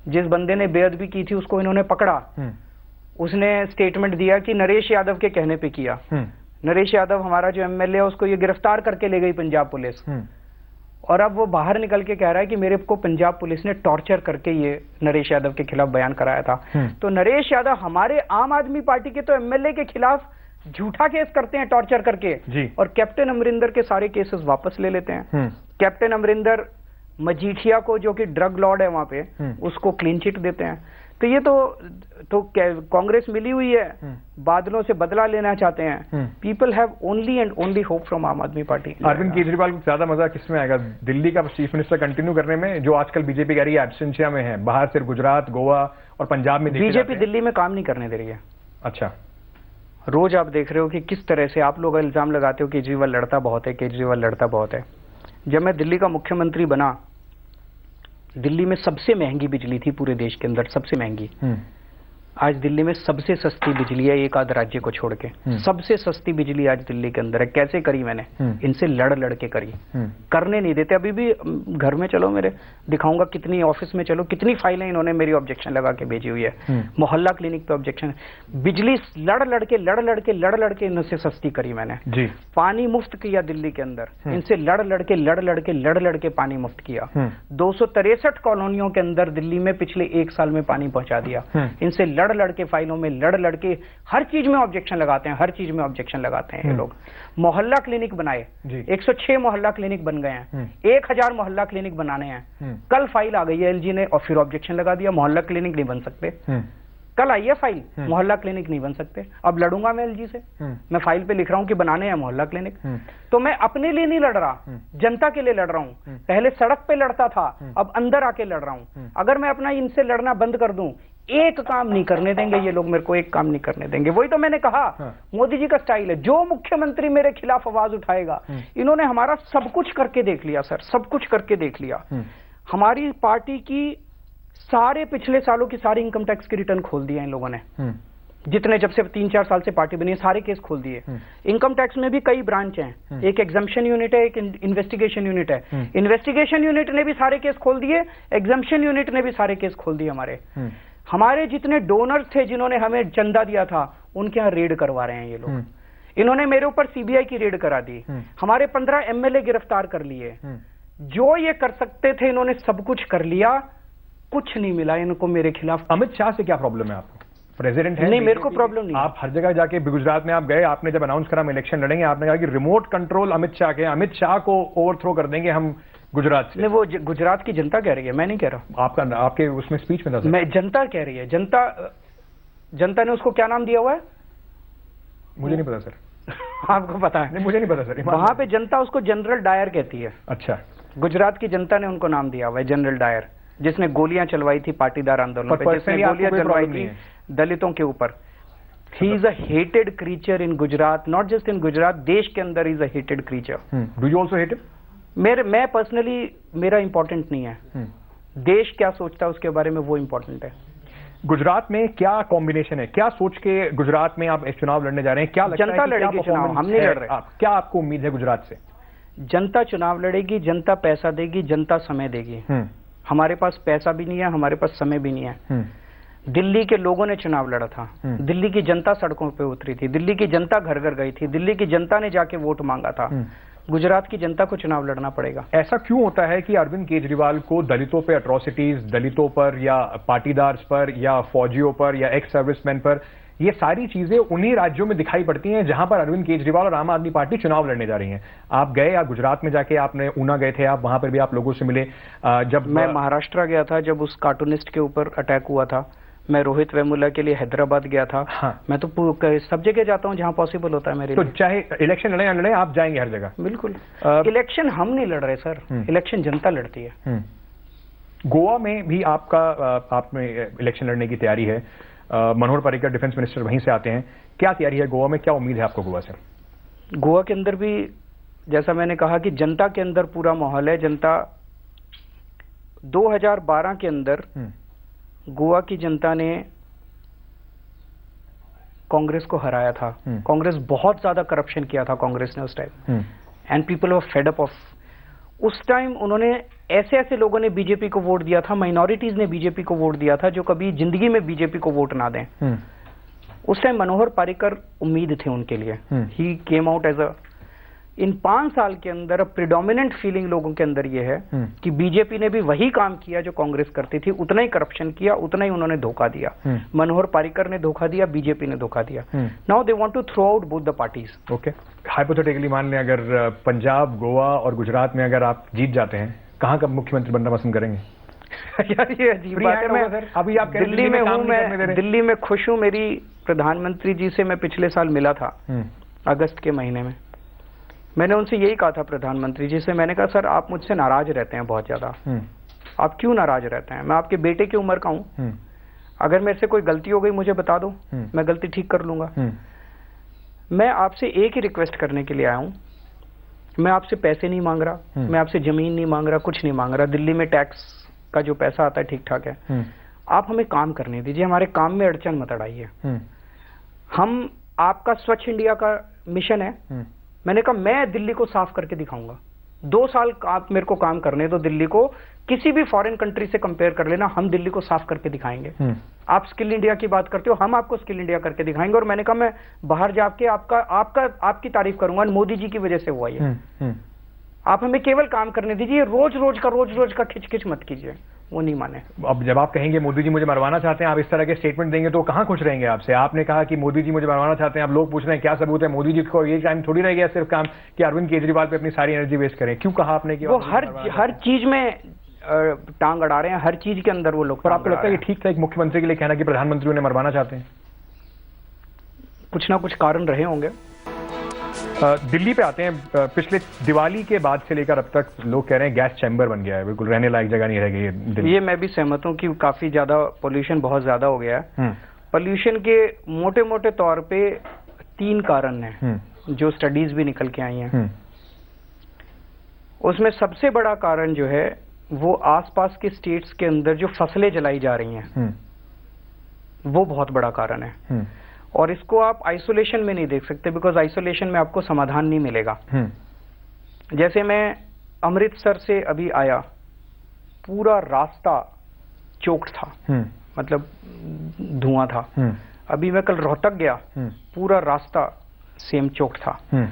जिस बंदे ने बेअदबी की थी उसको इन्होंने पकड़ा। उसने स्टेटमेंट दिया कि नरेश यादव के कहने पे किया। नरेश यादव हमारा जो एमएलए है, उसको ये गिरफ्तार करके ले गई पंजाब पुलिस। और अब वो बाहर निकल के कह रहा है कि मेरे को पंजाब पुलिस ने टॉर्चर करके ये नरेश यादव के खिलाफ बयान कराया था। तो नरेश यादव हमारे आम आदमी पार्टी के तो एमएलए के खिलाफ झूठा केस करते हैं टॉर्चर करके जी। और कैप्टन अमरिंदर के सारे केसेस वापस ले लेते हैं। कैप्टन अमरिंदर मजीठिया को, जो कि ड्रग लॉर्ड है वहां पे, उसको क्लीन चिट देते हैं। तो ये तो कांग्रेस मिली हुई है, बादलों से बदला लेना चाहते हैं। People have only and only hope from आम आदमी पार्टी। अरविंद केजरीवाल को ज्यादा मजा किसमें आएगा, दिल्ली का चीफ मिनिस्टर कंटिन्यू करने में, जो आजकल बीजेपी कह रही है एब्सेंशिया में है, बाहर सिर्फ गुजरात, गोवा और पंजाब में बीजेपी दिल्ली में काम नहीं करने दे रही है। अच्छा, रोज आप देख रहे हो कि किस तरह से आप लोग इल्जाम लगाते हो केजरीवाल लड़ता बहुत है, केजरीवाल लड़ता बहुत है। जब मैं दिल्ली का मुख्यमंत्री बना, दिल्ली में सबसे महंगी बिजली थी पूरे देश के अंदर, सबसे महंगी। आज दिल्ली में सबसे सस्ती बिजली है, एक आध राज्य को छोड़ के। सबसे सस्ती बिजली आज दिल्ली के अंदर है। कैसे करी मैंने? इनसे लड़ लड़ के करी। करने नहीं देते। अभी भी घर में चलो मेरे, दिखाऊंगा कितनी, ऑफिस में चलो कितनी फाइलें इन्होंने मेरी ऑब्जेक्शन लगा के भेजी हुई है। मोहल्ला क्लिनिक पे ऑब्जेक्शन। बिजली लड़ लड़ के इनसे सस्ती करी मैंने जी। पानी मुफ्त किया दिल्ली के अंदर, इनसे लड़ लड़ के पानी मुफ्त किया। 263 कॉलोनियों के अंदर दिल्ली में पिछले 1 साल में पानी पहुंचा दिया। इनसे लड़ लड़ के फाइलों में लड़ के हर चीज में ऑब्जेक्शन लगाते हैं, हर चीज में ऑब्जेक्शन लगाते हैं ये लोग। मोहल्ला क्लिनिक बनाए, 106 मोहल्ला क्लिनिक बन गए हैं। 1000 मोहल्ला क्लिनिक बनाने हैं। कल फाइल आ गई है एलजी ने और फिर ऑब्जेक्शन लगा दिया, मोहल्ला क्लिनिक नहीं बन सकते। कल आई है फाइल, मोहल्ला क्लिनिक नहीं बन सकते। अब लड़ूंगा मैं एलजी से, मैं फाइल पे लिख रहा हूं कि बनाने हैं मोहल्ला क्लिनिक। तो मैं अपने लिए नहीं लड़ रहा, जनता के लिए लड़ रहा हूं। पहले सड़क पे लड़ता था, अब अंदर आके लड़ रहा हूं। अगर मैं अपना इनसे लड़ना बंद कर दूं, एक काम नहीं करने देंगे ये लोग, मेरे को एक काम नहीं करने देंगे। वही तो मैंने कहा, मोदी जी का स्टाइल है, जो मुख्यमंत्री मेरे खिलाफ आवाज उठाएगा। इन्होंने हमारा सब कुछ करके देख लिया सर, सब कुछ करके देख लिया। हमारी पार्टी की सारे पिछले सालों की सारी इनकम टैक्स की रिटर्न खोल दिया इन लोगों ने। जितने जब से 3-4 साल से पार्टी बनी है, सारे केस खोल दिए। इनकम टैक्स में भी कई ब्रांच हैं, एक एग्जम्पशन यूनिट है, एक इन्वेस्टिगेशन यूनिट है। इन्वेस्टिगेशन यूनिट ने भी सारे केस खोल दिए, एग्जम्पशन यूनिट ने भी सारे केस खोल दिए हमारे। हमारे जितने डोनर्स थे जिन्होंने हमें चंदा दिया था, उनके यहाँ रेड करवा रहे हैं ये लोग। इन्होंने मेरे ऊपर सीबीआई की रेड करा दी, हमारे 15 एमएलए गिरफ्तार कर लिए। जो ये कर सकते थे इन्होंने सब कुछ कर लिया, कुछ नहीं मिला इनको मेरे खिलाफ। अमित शाह से क्या प्रॉब्लम है आपको? प्रेसिडेंट है? नहीं, मेरे को प्रॉब्लम नहीं। आप हर जगह जाके, गुजरात में आप गए, आपने जब अनाउंस करा हम इलेक्शन लड़ेंगे, आपने कहा कि रिमोट कंट्रोल अमित शाह के, अमित शाह को ओवरथ्रो कर देंगे हम गुजरात से। नहीं, वो गुजरात की जनता कह रही है, मैं नहीं कह रहा। आपके उसमें स्पीच में था। मैं, जनता कह रही है। जनता ने उसको क्या नाम दिया हुआ है? मुझे नहीं पता सर। आपको पता है? नहीं, मुझे नहीं पता सर। वहां पे जनता उसको जनरल डायर कहती है। अच्छा। गुजरात की जनता ने उनको नाम दिया हुआ है जनरल डायर, जिसने गोलियां चलवाई थी पाटीदार आंदोलन पे, जिसने गोलियां चलवाई थी दलितों के ऊपर। He is a hated creature in Gujarat, not just in Gujarat, देश के अंदर is a hated creature. Do you also hate him? मैं पर्सनली, मेरा इंपॉर्टेंट नहीं है। देश क्या सोचता है उसके बारे में, वो इंपॉर्टेंट है। गुजरात में क्या कॉम्बिनेशन है, क्या सोच के गुजरात में आप चुनाव लड़ने जा रहे हैं? क्या लगता जनता लड़ेगी चुनाव, हम नहीं लड़ रहे। क्या आपको उम्मीद है गुजरात से? जनता चुनाव लड़ेगी, जनता पैसा देगी, जनता समय देगी। हमारे पास पैसा भी नहीं है, हमारे पास समय भी नहीं है। दिल्ली के लोगों ने चुनाव लड़ा था, दिल्ली की जनता सड़कों पे उतरी थी, दिल्ली की जनता घर घर गई थी, दिल्ली की जनता ने जाके वोट मांगा था। गुजरात की जनता को चुनाव लड़ना पड़ेगा। ऐसा क्यों होता है कि अरविंद केजरीवाल को दलितों पे अट्रॉसिटीज, दलितों पर या पाटीदार्स पर या फौजियों पर या एक्स सर्विसमैन पर, ये सारी चीजें उन्हीं राज्यों में दिखाई पड़ती हैं जहां पर अरविंद केजरीवाल और आम आदमी पार्टी चुनाव लड़ने जा रही है? आप गए, आप गुजरात में जाके, आपने ऊना गए थे, आप वहां पर भी आप लोगों से मिले। जब मैं महाराष्ट्र गया था, जब उस कार्टूनिस्ट के ऊपर अटैक हुआ था, मैं रोहित वेमुला के लिए हैदराबाद गया था। हाँ। मैं तो सब जगह जाता हूँ जहाँ पॉसिबल होता है मेरे तो लिए। चाहे इलेक्शन लड़े या लड़े, आप जाएंगे हर जगह? बिल्कुल। इलेक्शन हम नहीं लड़ रहे सर, इलेक्शन जनता लड़ती है। गोवा में भी आप में इलेक्शन लड़ने की तैयारी है। मनोहर पर्रिकर डिफेंस मिनिस्टर वहीं से आते हैं। क्या तैयारी है गोवा में, क्या उम्मीद है आपको गोवा से? गोवा के अंदर भी जैसा मैंने कहा कि जनता के अंदर पूरा माहौल है। जनता 2012 के अंदर गोवा की जनता ने कांग्रेस को हराया था। कांग्रेस बहुत ज्यादा करप्शन किया था कांग्रेस ने उस time, and people were fed up of. उस टाइम उन्होंने ऐसे ऐसे लोगों ने बीजेपी को वोट दिया था, माइनॉरिटीज ने बीजेपी को वोट दिया था जो कभी जिंदगी में बीजेपी को वोट ना दें। उस टाइम मनोहर पर्रिकर उम्मीद थे उनके लिए। ही केम आउट एज अ, इन 5 साल के अंदर प्रिडोमिनेंट फीलिंग लोगों के अंदर ये है कि बीजेपी ने भी वही काम किया जो कांग्रेस करती थी, उतना ही करप्शन किया, उतना ही उन्होंने धोखा दिया। मनोहर पर्रिकर ने धोखा दिया, बीजेपी ने धोखा दिया। Now they want to throw out both the parties. Okay, hypothetically मान लें अगर पंजाब, गोवा और गुजरात में अगर आप जीत जाते हैं, कहाँ का मुख्यमंत्री बनना पसंद करेंगे? यार ये अजीब बात है। मैं अभी आप दिल्ली में हूँ, मैं दिल्ली में खुश हूँ। मेरी प्रधानमंत्री जी से मैं पिछले साल मिला था अगस्त के महीने में। मैंने उनसे यही कहा था, प्रधानमंत्री जी से, मैंने कहा सर आप मुझसे नाराज रहते हैं बहुत ज्यादा। आप क्यों नाराज रहते हैं? मैं आपके बेटे की उम्र का हूँ। अगर मेरे से कोई गलती हो गई मुझे बता दो, मैं गलती ठीक कर लूंगा। मैं आपसे एक ही रिक्वेस्ट करने के लिए आया हूँ। मैं आपसे पैसे नहीं मांग रहा, मैं आपसे जमीन नहीं मांग रहा, कुछ नहीं मांग रहा। दिल्ली में टैक्स का जो पैसा आता है ठीक ठाक है। आप हमें काम करने दीजिए, हमारे काम में अड़चन मत अड़ाइए। हम आपका स्वच्छ इंडिया का मिशन है। मैंने कहा मैं दिल्ली को साफ करके दिखाऊंगा। 2 साल आप मेरे को काम करने दो, दिल्ली को किसी भी फॉरेन कंट्री से कंपेयर कर लेना, हम दिल्ली को साफ करके दिखाएंगे। आप स्किल इंडिया की बात करते हो, हम आपको स्किल इंडिया करके दिखाएंगे। और मैंने कहा मैं बाहर जाके आपकी तारीफ करूंगा, मोदी जी की वजह से हुआ ये। आप हमें केवल काम करने दीजिए, रोज रोज का खिच मत कीजिए। वो नहीं माने। अब जब आप कहेंगे मोदी जी मुझे मरवाना चाहते हैं, आप इस तरह के स्टेटमेंट देंगे तो कहाँ खुश रहेंगे आपसे? आपने कहा कि मोदी जी मुझे मरवाना चाहते हैं, अब लोग पूछ रहे हैं क्या सबूत है? मोदी जी को ये टाइम थोड़ी रह गया सिर्फ काम कि अरविंद केजरीवाल पे अपनी सारी एनर्जी वेस्ट करें। क्यों कहा आपने कि वो हर चीज में टांग अड़ा रहे हैं, हर चीज के अंदर वो लोग। पर आपको लगता है कि ठीक था एक मुख्यमंत्री के लिए कहना कि प्रधानमंत्री उन्हें मरवाना चाहते हैं? कुछ ना कुछ कारण रहे होंगे। दिल्ली पे आते हैं। पिछले दिवाली के बाद से लेकर अब तक लोग कह रहे हैं गैस चैम्बर बन गया है, बिल्कुल रहने लायक जगह नहीं रह गई है। ये मैं भी सहमत हूँ कि काफी ज्यादा पोल्यूशन बहुत ज्यादा हो गया है। पोल्यूशन के मोटे मोटे तौर पे 3 कारण हैं जो स्टडीज भी निकल के आई हैं। उसमें सबसे बड़ा कारण जो है वो आसपास के स्टेट्स के अंदर जो फसलें जलाई जा रही हैं, वो बहुत बड़ा कारण है। और इसको आप आइसोलेशन में नहीं देख सकते, बिकॉज आइसोलेशन में आपको समाधान नहीं मिलेगा। जैसे मैं अमृतसर से अभी आया, पूरा रास्ता चोक्ड था, मतलब धुआं था। अभी मैं कल रोहतक गया, पूरा रास्ता सेम चोक्ड था।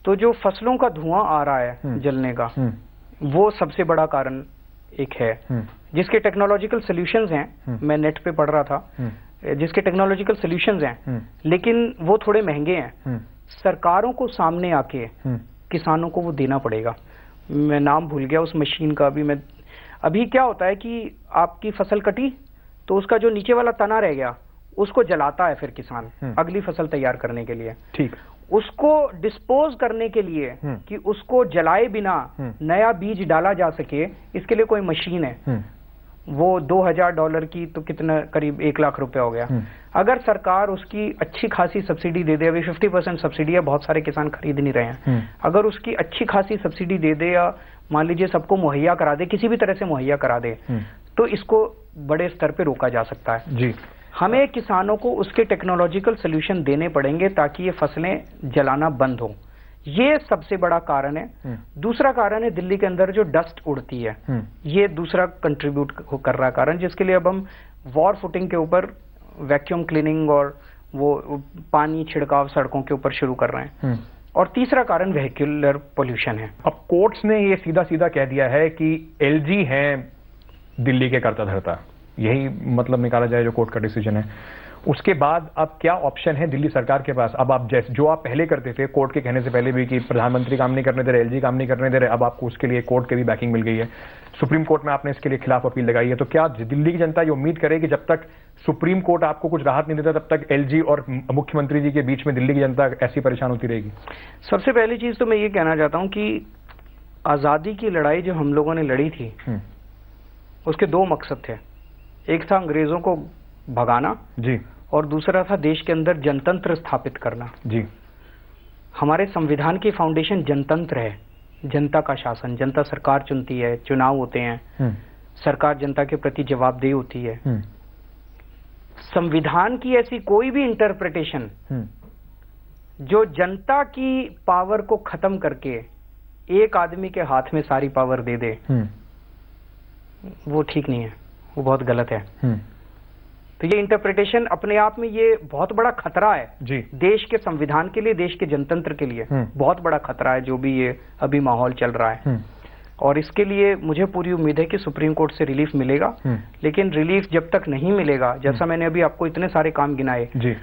तो जो फसलों का धुआं आ रहा है जलने का, वो सबसे बड़ा कारण एक है, जिसके टेक्नोलॉजिकल सॉल्यूशंस हैं। मैं नेट पे पढ़ रहा था, जिसके टेक्नोलॉजिकल सॉल्यूशंस हैं, लेकिन वो थोड़े महंगे हैं। सरकारों को सामने आके किसानों को वो देना पड़ेगा। मैं नाम भूल गया उस मशीन का। अभी क्या होता है कि आपकी फसल कटी तो उसका जो नीचे वाला तना रह गया उसको जलाता है फिर किसान अगली फसल तैयार करने के लिए। ठीक, उसको डिस्पोज करने के लिए कि उसको जलाए बिना नया बीज डाला जा सके, इसके लिए कोई मशीन है। वो $2000 की, तो कितना, करीब 1 लाख रुपया हो गया। अगर सरकार उसकी अच्छी खासी सब्सिडी दे दे, अभी 50% सब्सिडी है, बहुत सारे किसान खरीद नहीं रहे हैं। अगर उसकी अच्छी खासी सब्सिडी दे दे, या मान लीजिए सबको मुहैया करा दे, किसी भी तरह से मुहैया करा दे, तो इसको बड़े स्तर पे रोका जा सकता है। जी, हमें किसानों को उसके टेक्नोलॉजिकल सोल्यूशन देने पड़ेंगे ताकि ये फसलें जलाना बंद हो। ये सबसे बड़ा कारण है। दूसरा कारण है दिल्ली के अंदर जो डस्ट उड़ती है, ये दूसरा कंट्रीब्यूट कर रहा कारण, जिसके लिए अब हम वॉर फुटिंग के ऊपर वैक्यूम क्लीनिंग और वो पानी छिड़काव सड़कों के ऊपर शुरू कर रहे हैं। और तीसरा कारण वेहिकुलर पोल्यूशन है। अब कोर्ट्स ने ये सीधा सीधा कह दिया है कि एलजी हैं दिल्ली के कर्ता धर्ता, यही मतलब निकाला जाए जो कोर्ट का डिसीजन है। उसके बाद अब क्या ऑप्शन है दिल्ली सरकार के पास? अब आप जैसे जो आप पहले करते थे, कोर्ट के कहने से पहले भी कि प्रधानमंत्री काम नहीं करने दे रहे, एलजी काम नहीं करने दे रहे, अब आपको उसके लिए कोर्ट की भी बैकिंग मिल गई है, सुप्रीम कोर्ट में आपने इसके लिए खिलाफ अपील लगाई है, तो क्या दिल्ली की जनता ये उम्मीद करे कि जब तक सुप्रीम कोर्ट आपको कुछ राहत नहीं देता तब तक एलजी और मुख्यमंत्री जी के बीच में दिल्ली की जनता ऐसी परेशान होती रहेगी? सबसे पहली चीज तो मैं ये कहना चाहता हूं कि आजादी की लड़ाई जो हम लोगों ने लड़ी थी उसके दो मकसद थे। एक था अंग्रेजों को भगाना जी, और दूसरा था देश के अंदर जनतंत्र स्थापित करना जी। हमारे संविधान की फाउंडेशन जनतंत्र है, जनता का शासन, जनता सरकार चुनती है, चुनाव होते हैं, सरकार जनता के प्रति जवाबदेह होती है। संविधान की ऐसी कोई भी इंटरप्रिटेशन जो जनता की पावर को खत्म करके एक आदमी के हाथ में सारी पावर दे दे, वो ठीक नहीं है, वो बहुत गलत है। तो ये इंटरप्रिटेशन अपने आप में ये बहुत बड़ा खतरा है जी। देश के संविधान के लिए, देश के जनतंत्र के लिए बहुत बड़ा खतरा है जो भी ये अभी माहौल चल रहा है। और इसके लिए मुझे पूरी उम्मीद है कि सुप्रीम कोर्ट से रिलीफ मिलेगा, लेकिन रिलीफ जब तक नहीं मिलेगा, जैसा मैंने अभी आपको इतने सारे काम गिनाए, जी।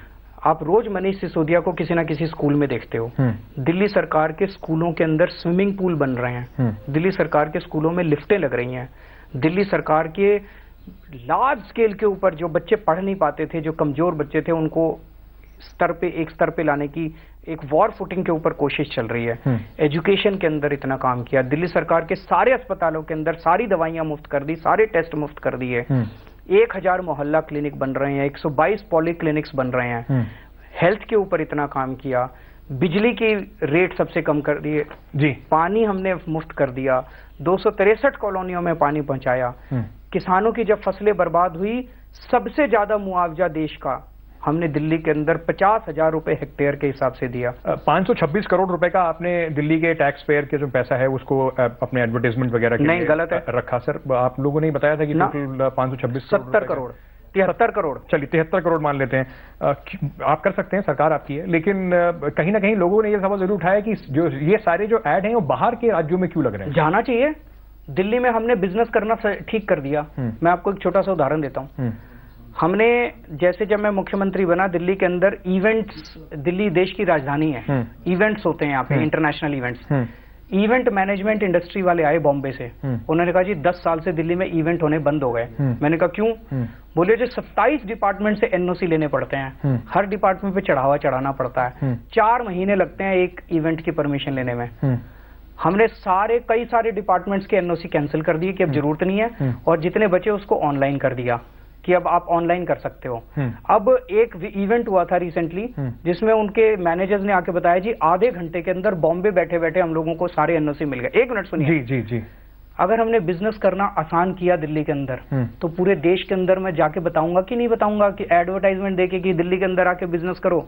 आप रोज मनीष सिसोदिया को किसी ना किसी स्कूल में देखते हो। दिल्ली सरकार के स्कूलों के अंदर स्विमिंग पूल बन रहे हैं, दिल्ली सरकार के स्कूलों में लिफ्टें लग रही हैं, दिल्ली सरकार के लार्ज स्केल के ऊपर जो बच्चे पढ़ नहीं पाते थे, जो कमजोर बच्चे थे, उनको एक स्तर पे लाने की एक वॉर फुटिंग के ऊपर कोशिश चल रही है। एजुकेशन के अंदर इतना काम किया, दिल्ली सरकार के सारे अस्पतालों के अंदर सारी दवाइयां मुफ्त कर दी, सारे टेस्ट मुफ्त कर दिए, 1000 मोहल्ला क्लिनिक बन रहे हैं, 122 पॉली क्लिनिक्स बन रहे हैं, हेल्थ के ऊपर इतना काम किया, बिजली की रेट सबसे कम कर दिए जी, पानी हमने मुफ्त कर दिया, 263 कॉलोनियों में पानी पहुंचाया, किसानों की जब फसलें बर्बाद हुई सबसे ज्यादा मुआवजा देश का हमने दिल्ली के अंदर 50,000 रुपए हेक्टेयर के हिसाब से दिया। 526 करोड़ रुपए का आपने दिल्ली के टैक्स पेयर के जो पैसा है उसको अपने एडवर्टाइजमेंट वगैरह के नहीं, लिए गलत है रखा। सर आप लोगों ने बताया था कि टोटल 526 70 करोड़ 73 करोड़, चलिए 73 करोड़ मान लेते हैं। आप कर सकते हैं, सरकार आपकी है, लेकिन कहीं ना कहीं लोगों ने यह सवाल जरूर उठाया कि जो ये सारे जो ऐड हैं वो बाहर के राज्यों में क्यों लग रहे हैं? जाना चाहिए। दिल्ली में हमने बिजनेस करना ठीक कर दिया। मैं आपको एक छोटा सा उदाहरण देता हूँ। हमने जैसे जब मैं मुख्यमंत्री बना, दिल्ली के अंदर इवेंट्स, दिल्ली देश की राजधानी है, इवेंट्स होते हैं यहाँ पे, international events. Event management industry वाले आए बॉम्बे से, उन्होंने कहा जी 10 साल से दिल्ली में इवेंट होने बंद हो गए। मैंने कहा क्यों? बोले जो 27 डिपार्टमेंट से एनओसी लेने पड़ते हैं, हर डिपार्टमेंट पे चढ़ाना पड़ता है, 4 महीने लगते हैं एक इवेंट की परमिशन लेने में। हमने कई सारे डिपार्टमेंट्स के एनओसी कैंसिल कर दिए कि अब जरूरत नहीं है, और जितने बचे उसको ऑनलाइन कर दिया कि अब आप ऑनलाइन कर सकते हो। अब एक इवेंट हुआ था रिसेंटली जिसमें उनके मैनेजर्स ने आके बताया जी आधे घंटे के अंदर बॉम्बे बैठे बैठे हम लोगों को सारे एनओसी मिल गए। 1 मिनट सुनिए। जी जी जी। अगर हमने बिजनेस करना आसान किया दिल्ली के अंदर, तो पूरे देश के अंदर मैं जाके बताऊंगा कि नहीं बताऊंगा कि एडवर्टाइजमेंट देके कि दिल्ली के अंदर आके बिजनेस करो।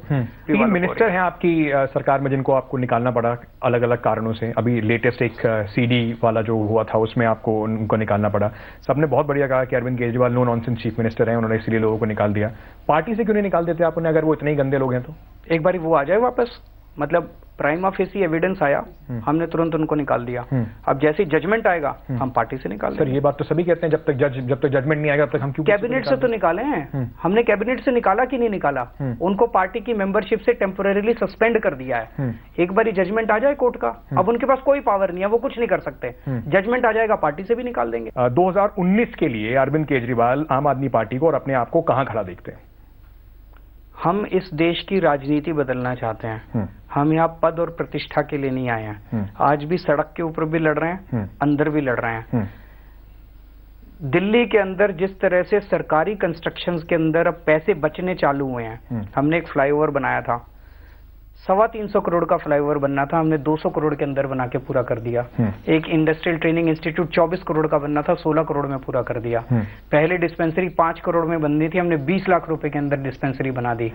3 मिनिस्टर हैं आपकी सरकार में जिनको आपको निकालना पड़ा अलग अलग कारणों से। अभी लेटेस्ट एक सीडी वाला जो हुआ था उसमें आपको उनको निकालना पड़ा। सबने बहुत बढ़िया कहा कि Arvind Kejriwal no nonsense chief minister हैं, उन्होंने इसलिए लोगों को निकाल दिया। पार्टी से क्यों नहीं निकाल देते आप उन्हें, अगर वो इतने ही गंदे लोग हैं तो? एक बार वो आ जाए वापस, मतलब प्राइमा फेसी एविडेंस आया, हमने तुरंत उनको निकाल दिया। अब जैसे जजमेंट आएगा हम पार्टी से निकाल देंगे। सर ये बात तो सभी कहते हैं, जब तक जजमेंट नहीं आएगा तब तक हम क्यों? कैबिनेट से तो निकाले हैं हमने, कैबिनेट से निकाला कि नहीं निकाला? उनको पार्टी की मेंबरशिप से टेम्पोरेरीली सस्पेंड कर दिया है। एक बार जजमेंट आ जाए कोर्ट का, अब उनके पास कोई पावर नहीं है, वो कुछ नहीं कर सकते। जजमेंट आ जाएगा, पार्टी से भी निकाल देंगे। 2019 के लिए अरविंद केजरीवाल आम आदमी पार्टी को और अपने आप को कहां खड़ा देखते हैं? हम इस देश की राजनीति बदलना चाहते हैं। हम यहाँ पद और प्रतिष्ठा के लिए नहीं आए हैं। आज भी सड़क के ऊपर भी लड़ रहे हैं, अंदर भी लड़ रहे हैं। दिल्ली के अंदर जिस तरह से सरकारी कंस्ट्रक्शंस के अंदर अब पैसे बचने चालू हुए हैं, हमने एक फ्लाईओवर बनाया था, 325 करोड़ का फ्लाईओवर बनना था, हमने 200 करोड़ के अंदर बना के पूरा कर दिया। एक इंडस्ट्रियल ट्रेनिंग इंस्टीट्यूट 24 करोड़ का बनना था, 16 करोड़ में पूरा कर दिया। पहले डिस्पेंसरी 5 करोड़ में बननी थी, हमने 20 लाख रुपए के अंदर डिस्पेंसरी बना दी।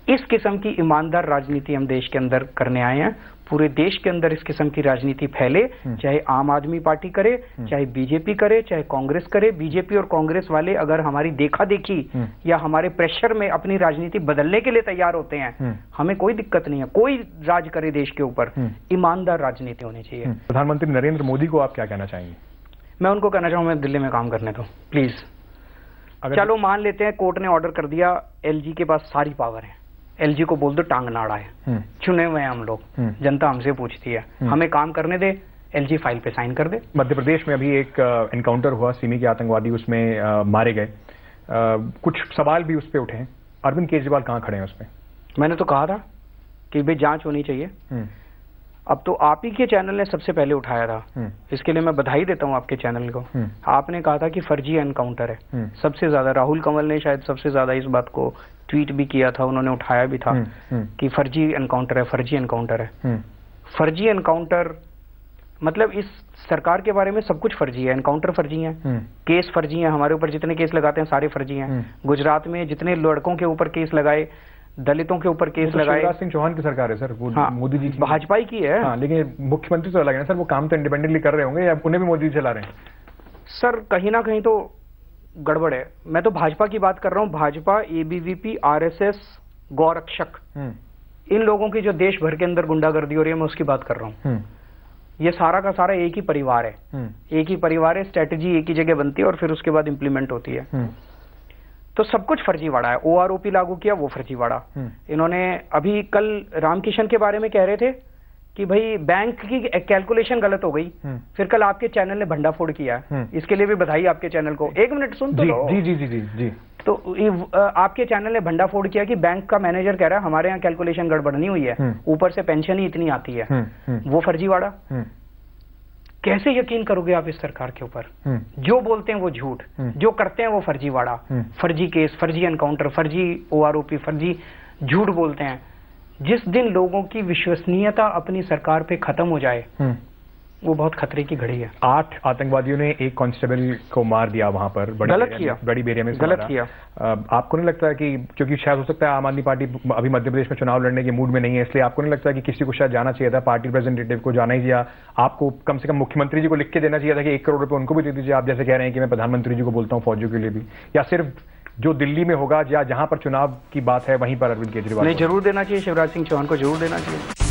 इस किस्म की ईमानदार राजनीति हम देश के अंदर करने आए हैं। पूरे देश के अंदर इस किस्म की राजनीति फैले, चाहे आम आदमी पार्टी करे, चाहे बीजेपी करे, चाहे कांग्रेस करे। बीजेपी और कांग्रेस वाले अगर हमारी देखा देखी या हमारे प्रेशर में अपनी राजनीति बदलने के लिए तैयार होते हैं, हमें कोई दिक्कत नहीं है। कोई राज करे देश के ऊपर, ईमानदार राजनीति होनी चाहिए। प्रधानमंत्री नरेंद्र मोदी को आप क्या कहना चाहेंगे? मैं उनको कहना चाहूँ, मैं दिल्ली में काम करने दो प्लीज। चलो मान लेते हैं कोर्ट ने ऑर्डर कर दिया, एलजी के पास सारी पावर है, एलजी को बोल दो टांग नाड़ा है, चुने हुए हैं हम लोग, जनता हमसे पूछती है, हमें काम करने दे, एलजी फाइल पे साइन कर दे। मध्य प्रदेश में अभी एक एनकाउंटर हुआ, सिमी के आतंकवादी उसमें मारे गए, कुछ सवाल भी उस पर उठे हैं, अरविंद केजरीवाल कहाँ खड़े हैं उसमें? मैंने तो कहा था कि भाई जांच होनी चाहिए। अब तो आप ही के चैनल ने सबसे पहले उठाया था, इसके लिए मैं बधाई देता हूं आपके चैनल को। आपने कहा था कि फर्जी एनकाउंटर है, सबसे ज्यादा राहुल कंवल ने शायद सबसे ज्यादा इस बात को ट्वीट भी किया था, उन्होंने उठाया भी था कि फर्जी एनकाउंटर है, फर्जी एनकाउंटर है। फर्जी एनकाउंटर मतलब इस सरकार के बारे में सब कुछ फर्जी है, एनकाउंटर फर्जी है, केस फर्जी है, हमारे ऊपर जितने केस लगाते हैं सारे फर्जी हैं। गुजरात में जितने लड़कों के ऊपर केस लगाए, दलितों के ऊपर केस लगाए, शिवराज सिंह चौहान की सरकार है सर, वो हाँ, मोदी जी की, भाजपा ही की है। हाँ, लेकिन मुख्यमंत्री तो अलग है ना सर, वो काम तो इंडिपेंडेंटली कर रहे होंगे या उन्हें भी मोदी जी चला रहे हैं? सर कहीं ना कहीं तो गड़बड़ है। मैं तो भाजपा की बात कर रहा हूँ, भाजपा, एबीवीपी, आरएसएस, गौरक्षक, इन लोगों की जो देश भर के अंदर गुंडागर्दी हो रही है, मैं उसकी बात कर रहा हूँ। ये सारा का सारा एक ही परिवार है, एक ही परिवार है, स्ट्रेटेजी एक ही जगह बनती है और फिर उसके बाद इंप्लीमेंट होती है। तो सब कुछ फर्जीवाड़ा है। ओआरओपी लागू किया, वो फर्जीवाड़ा। इन्होंने अभी कल रामकिशन के बारे में कह रहे थे कि भाई बैंक की कैलकुलेशन गलत हो गई, फिर कल आपके चैनल ने भंडाफोड़ किया, इसके लिए भी बधाई आपके चैनल को। एक मिनट सुन तो लो। जी जी जी जी जी। तो आपके चैनल ने भंडाफोड़ किया कि बैंक का मैनेजर कह रहा है हमारे यहाँ कैलकुलेशन गड़बड़ नहीं हुई है, ऊपर से पेंशन ही इतनी आती है, वो फर्जीवाड़ा। कैसे यकीन करोगे आप इस सरकार के ऊपर? जो बोलते हैं वो झूठ, जो करते हैं वो फर्जीवाड़ा, फर्जी केस, फर्जी एनकाउंटर, फर्जी ओआरओपी, फर्जी झूठ बोलते हैं। जिस दिन लोगों की विश्वसनीयता अपनी सरकार पे खत्म हो जाए, वो बहुत खतरे की घड़ी है। 8 आतंकवादियों ने एक कांस्टेबल को मार दिया वहां पर, गलत किया, बड़ी बेरिया में गलत किया। आपको नहीं लगता कि क्योंकि शायद हो सकता है आम आदमी पार्टी अभी मध्य प्रदेश में चुनाव लड़ने के मूड में नहीं है, इसलिए आपको नहीं लगता कि किसी को शायद जाना चाहिए था, पार्टी रिप्रेजेंटेटिव को जाना ही चाहिए, आपको कम से कम मुख्यमंत्री जी को लिख के देना चाहिए था कि 1 करोड़ रुपए उनको भी दे दीजिए, आप जैसे कह रहे हैं कि मैं प्रधानमंत्री जी को बोलता हूँ फौजियों के लिए भी, या सिर्फ जो दिल्ली में होगा या जहां पर चुनाव की बात है वहीं पर अरविंद केजरीवाल? नहीं, जरूर देना चाहिए, शिवराज सिंह चौहान को जरूर देना चाहिए।